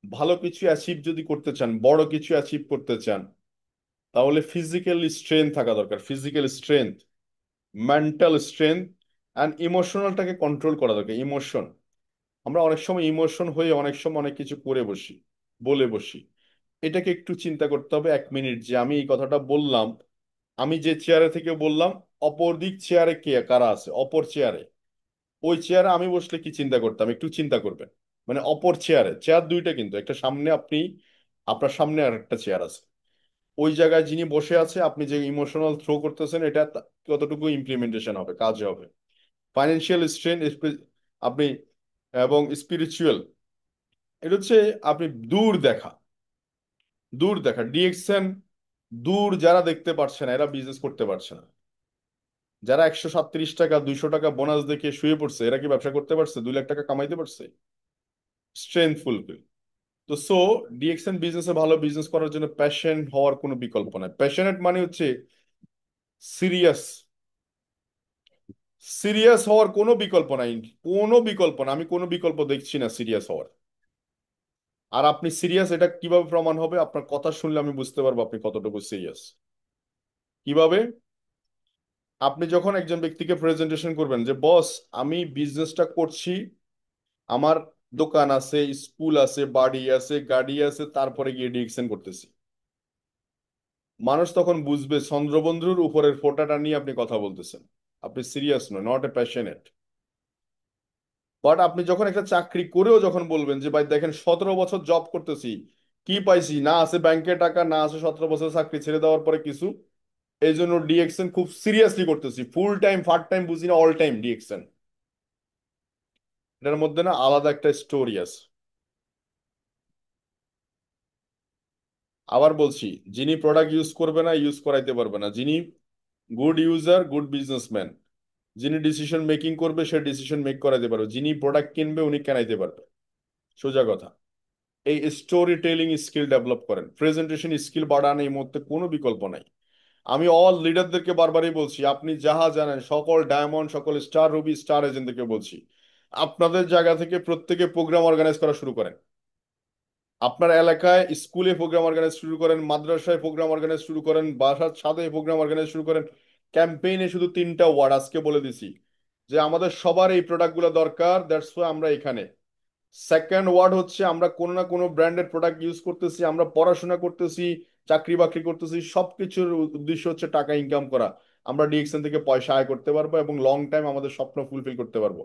ভালো কিছু অ্যাচিভ যদি করতে চান, বড় কিছু অ্যাচিভ করতে চান, তাহলে ফিজিক্যাল স্ট্রেংথ থাকা দরকার, physical strength, mental strength and ইমোশনালটাকে কন্ট্রোল করা দরকার। ইমোশন, আমরা অনেক সময় ইমোশন হয়ে অনেক সময় অনেক কিছু করে বসি, বলে বসি। এটাকে একটু চিন্তা করতে হবে 1 মিনিট, যে আমি এই কথাটা বললাম, আমি যে চেয়ারে থেকে বললাম, অপর দিক চেয়ারে কে কারা আছে, অপর চেয়ারে, ওই চেয়ারে আমি বসলে কি চিন্তা করতাম, একটু চিন্তা করবেন। মানে অপর চেয়ারে, চেয়ার দুইটা কিন্তু, একটা সামনে আপনি, আপনার সামনে আর একটা চেয়ার আছে, ওই জায়গায় যিনি বসে আছে, আপনি যে ইমোশনাল থ্রো করতেছেন, এটা কতটুকু ইমপ্লিমেন্টেশন হবে, কাজে হবে। ফাইন্যান্সিয়াল স্ট্রেন আপনি, এবং স্পিরিচুয়াল, এটা হচ্ছে আপনি দূর দেখা, দূর দেখা ডিএকশন। দূর যারা দেখতে পারছে না, এরা বিজনেস করতে পারছে না। যারা 137 টাকা 200 টাকা বোনাস দেখে শুয়ে পড়ছে, এরা কি ব্যবসা করতে পারছে, 2 লাখ টাকা কামাইতে পারছে? স্ট্রেংথফুল। তো সো ডিএকশন বিজনেসে ভালো বিজনেস করার জন্য প্যাশন হওয়ার কোনো বিকল্প নাই। প্যাশনেট মানে হচ্ছে সিরিয়াস, সিরিয়াস হওয়ার কোনো বিকল্প নাই, কোনো বিকল্প না, আমি কোনো বিকল্প দেখছি না সিরিয়াস হওয়ার। আর আপনি সিরিয়াস, এটা কিভাবে প্রমাণ হবে? আপনার কথা শুনলে আমি বুঝতে পারবো আপনি কতটুকু সিরিয়াস। কিভাবে? আপনি যখন একজন ব্যক্তিকে প্রেজেন্টেশন করবেন যে বস, আমি বিজনেসটা করছি, আমার দোকান আছে, স্কুল আছে, বাড়ি আছে, গাড়ি আছে, তারপরে গিয়ে ডিরেকশন করতেছি, মানুষ তখন বুঝবে চন্দ্রবন্ধুর উপরের ফোঁটাটা নিয়ে আপনি কথা বলতেছেন, আপনি সিরিয়াস নয়, নট এ প্যাশনেট। বাট আপনি যখন একটা চাকরি করেও যখন বলবেন যে ভাই দেখেন 17 বছর জব করতেছি, কি পাইছি, না আছে ব্যাংকে টাকা, না আছে 17 বছর চাকরি ছেড়ে দেওয়ার পরে কিছু, এই জন্য ডিএকশন খুব সিরিয়াসলি করতেছি, ফুল টাইম পার্ট টাইম বুঝি না, অল টাইম ডিএকশন। এটার মধ্যে না আলাদা একটা স্টোরি আছে। আবার বলছি, যিনি প্রোডাক্ট ইউজ করবে না, ইউজ করাইতে পারবে না। যিনি গুড ইউজার, গুড বিজনেসম্যান, যিনি ডিসিশন মেকিং করবে, সে ডিসিশন মেক করাইতে পারবে। যিনি প্রোডাক্ট কিনবে, উনি কেনাইতে পারবে। সোজা কথা। এই স্টোরি টেলিং স্কিল ডেভেলপ করেন, প্রেজেন্টেশন স্কিল বাড়ান, এই মুহূর্তে কোনো বিকল্প নাই। আমি অল লিডারদেরকে বারবারই বলছি, আপনি যাহা জানেন, সকল ডায়মন্ড, সকল স্টার রুবি, স্টার এজেন্টদেরকে বলছি, আপনাদের জায়গা থেকে প্রত্যেকে প্রোগ্রাম অর্গানাইজ করা শুরু করেন। আপনার এলাকায় স্কুলে প্রোগ্রাম অর্গানাইজ শুরু করেন, মাদ্রাসায় প্রোগ্রাম অর্গানাইজ শুরু করেন, বাসার ছাদে প্রোগ্রাম অর্গানাইজ শুরু করেন। ক্যাম্পেইনে শুধু 3টা ওয়ার্ড আজকে বলে দিছি, যে আমাদের সবার এই প্রোডাক্টগুলো দরকার, দ্যাটস ওয়াই আমরা এখানে। সেকেন্ড ওয়ার্ড হচ্ছে আমরা কোনো না কোনো ব্র্যান্ডের প্রোডাক্ট ইউজ করতেছি, আমরা পড়াশোনা করতেছি, চাকরি বাকরি করতেছি, সবকিছুর উদ্দেশ্য হচ্ছে টাকা ইনকাম করা। আমরা ডিএক্সএন থেকে পয়সা আয় করতে পারবো এবং লং টাইম আমাদের স্বপ্ন ফুলফিল করতে পারবো।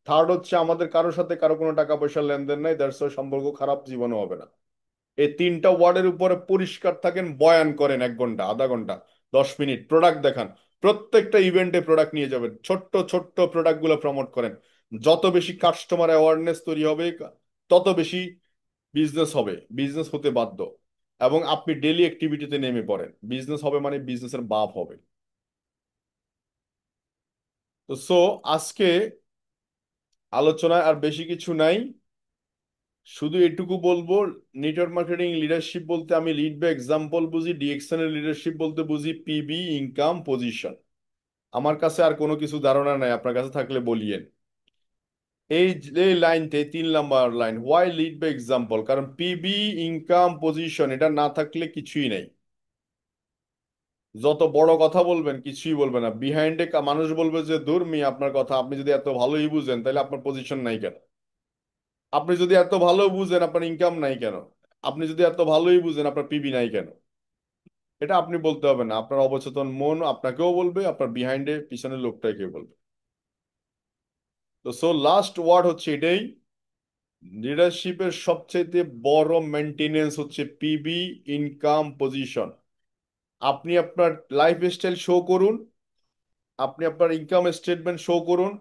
থার্ড হচ্ছে আমাদের কারোর সাথে কারো কোনো টাকা পয়সার লেনদেন নাই, দ্যাটস ওয়াই সম্পর্ক খারাপ জীবনও হবে না। এই 3টা ওয়ার্ডের উপরে পরিষ্কার থাকেন, বয়ান করেন 1 ঘন্টা, আধা ঘন্টা, 10 মিনিট, প্রোডাক্ট দেখান। প্রত্যেকটা ইভেন্টে প্রোডাক্ট নিয়ে যাবেন, ছোট্ট ছোট্ট প্রোডাক্ট গুলো প্রমোট করেন। যত বেশি কাস্টমার অ্যাওয়ারনেস তৈরি হবে, তত বেশি বিজনেস হবে, বিজনেস হতে বাধ্য। এবং আপনি ডেলি অ্যাক্টিভিটিতে নেমে পড়েন, বিজনেস হবে মানে বিজনেসের বাপ হবে। তো সো আজকে আলোচনায় আর বেশি কিছু নাই, শুধু এটুকু বলবো, নেটওয়ার্ক মার্কেটিং লিডারশিপ বলতে আমি লিড বাই এক্সাম্পল বুঝি, ডিএকশন এর লিডারশিপ বলতে বুঝি পিবি, ইনকাম, পজিশন। আমার কাছে আর কোনো কিছু ধারণা নাই, আপনার কাছে থাকলে বলিয়েন। এই এই লাইনতে 3 number line, why lead by example, কারণ পিবি, ইনকাম, পজিশন এটা না থাকলে কিছুই নেই। যত বড় কথা বলবেন কিছুই বলবে না, বিহাইন্ডে মানুষ বলবে যে দূর মিয়া আপনার কথা, আপনি যদি এত ভালোই বুঝেন তাহলে আপনার পজিশন নাই কেন? আপনি যদি এত ভালো বুঝেন আপনার ইনকাম নাই কেন? আপনি যদি এত ভালোই বুঝেন আপনার পিবি নাই কেন? এটা আপনি বলতে হবে না, আপনার অবচেতন মন আপনাকেও বলবে, আপনার বিহাইন্ডে পিছনের লোকটাকেও বলবে। তো সো লাস্ট ওয়ার্ড হচ্ছে এটাই, লিডারশিপের সবচেয়ে বড় মেনটেনেন্স হচ্ছে পিবি, ইনকাম, পজিশন। আপনি আপনার লাইফ স্টাইল শো করুন, আপনি আপনার ইনকাম স্টেটমেন্ট শো করুন,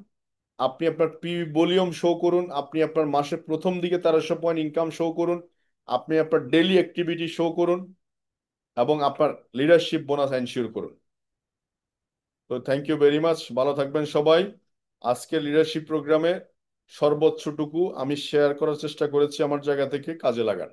আপনি আপনার পিবি ভলিউম শো করুন, আপনি আপনার মাসের প্রথম দিকে 1300 পয়েন্ট ইনকাম শো করুন, আপনি আপনার ডেইলি অ্যাক্টিভিটি শো করুন, এবং আপনার লিডারশিপ বোনাস এনশিওর করুন। তো থ্যাংক ইউ ভেরি মাচ, ভালো থাকবেন সবাই। আজকে লিডারশিপ প্রোগ্রামে সর্বোচ্চটুকু আমি শেয়ার করার চেষ্টা করেছি আমার জায়গা থেকে, কাজে লাগান।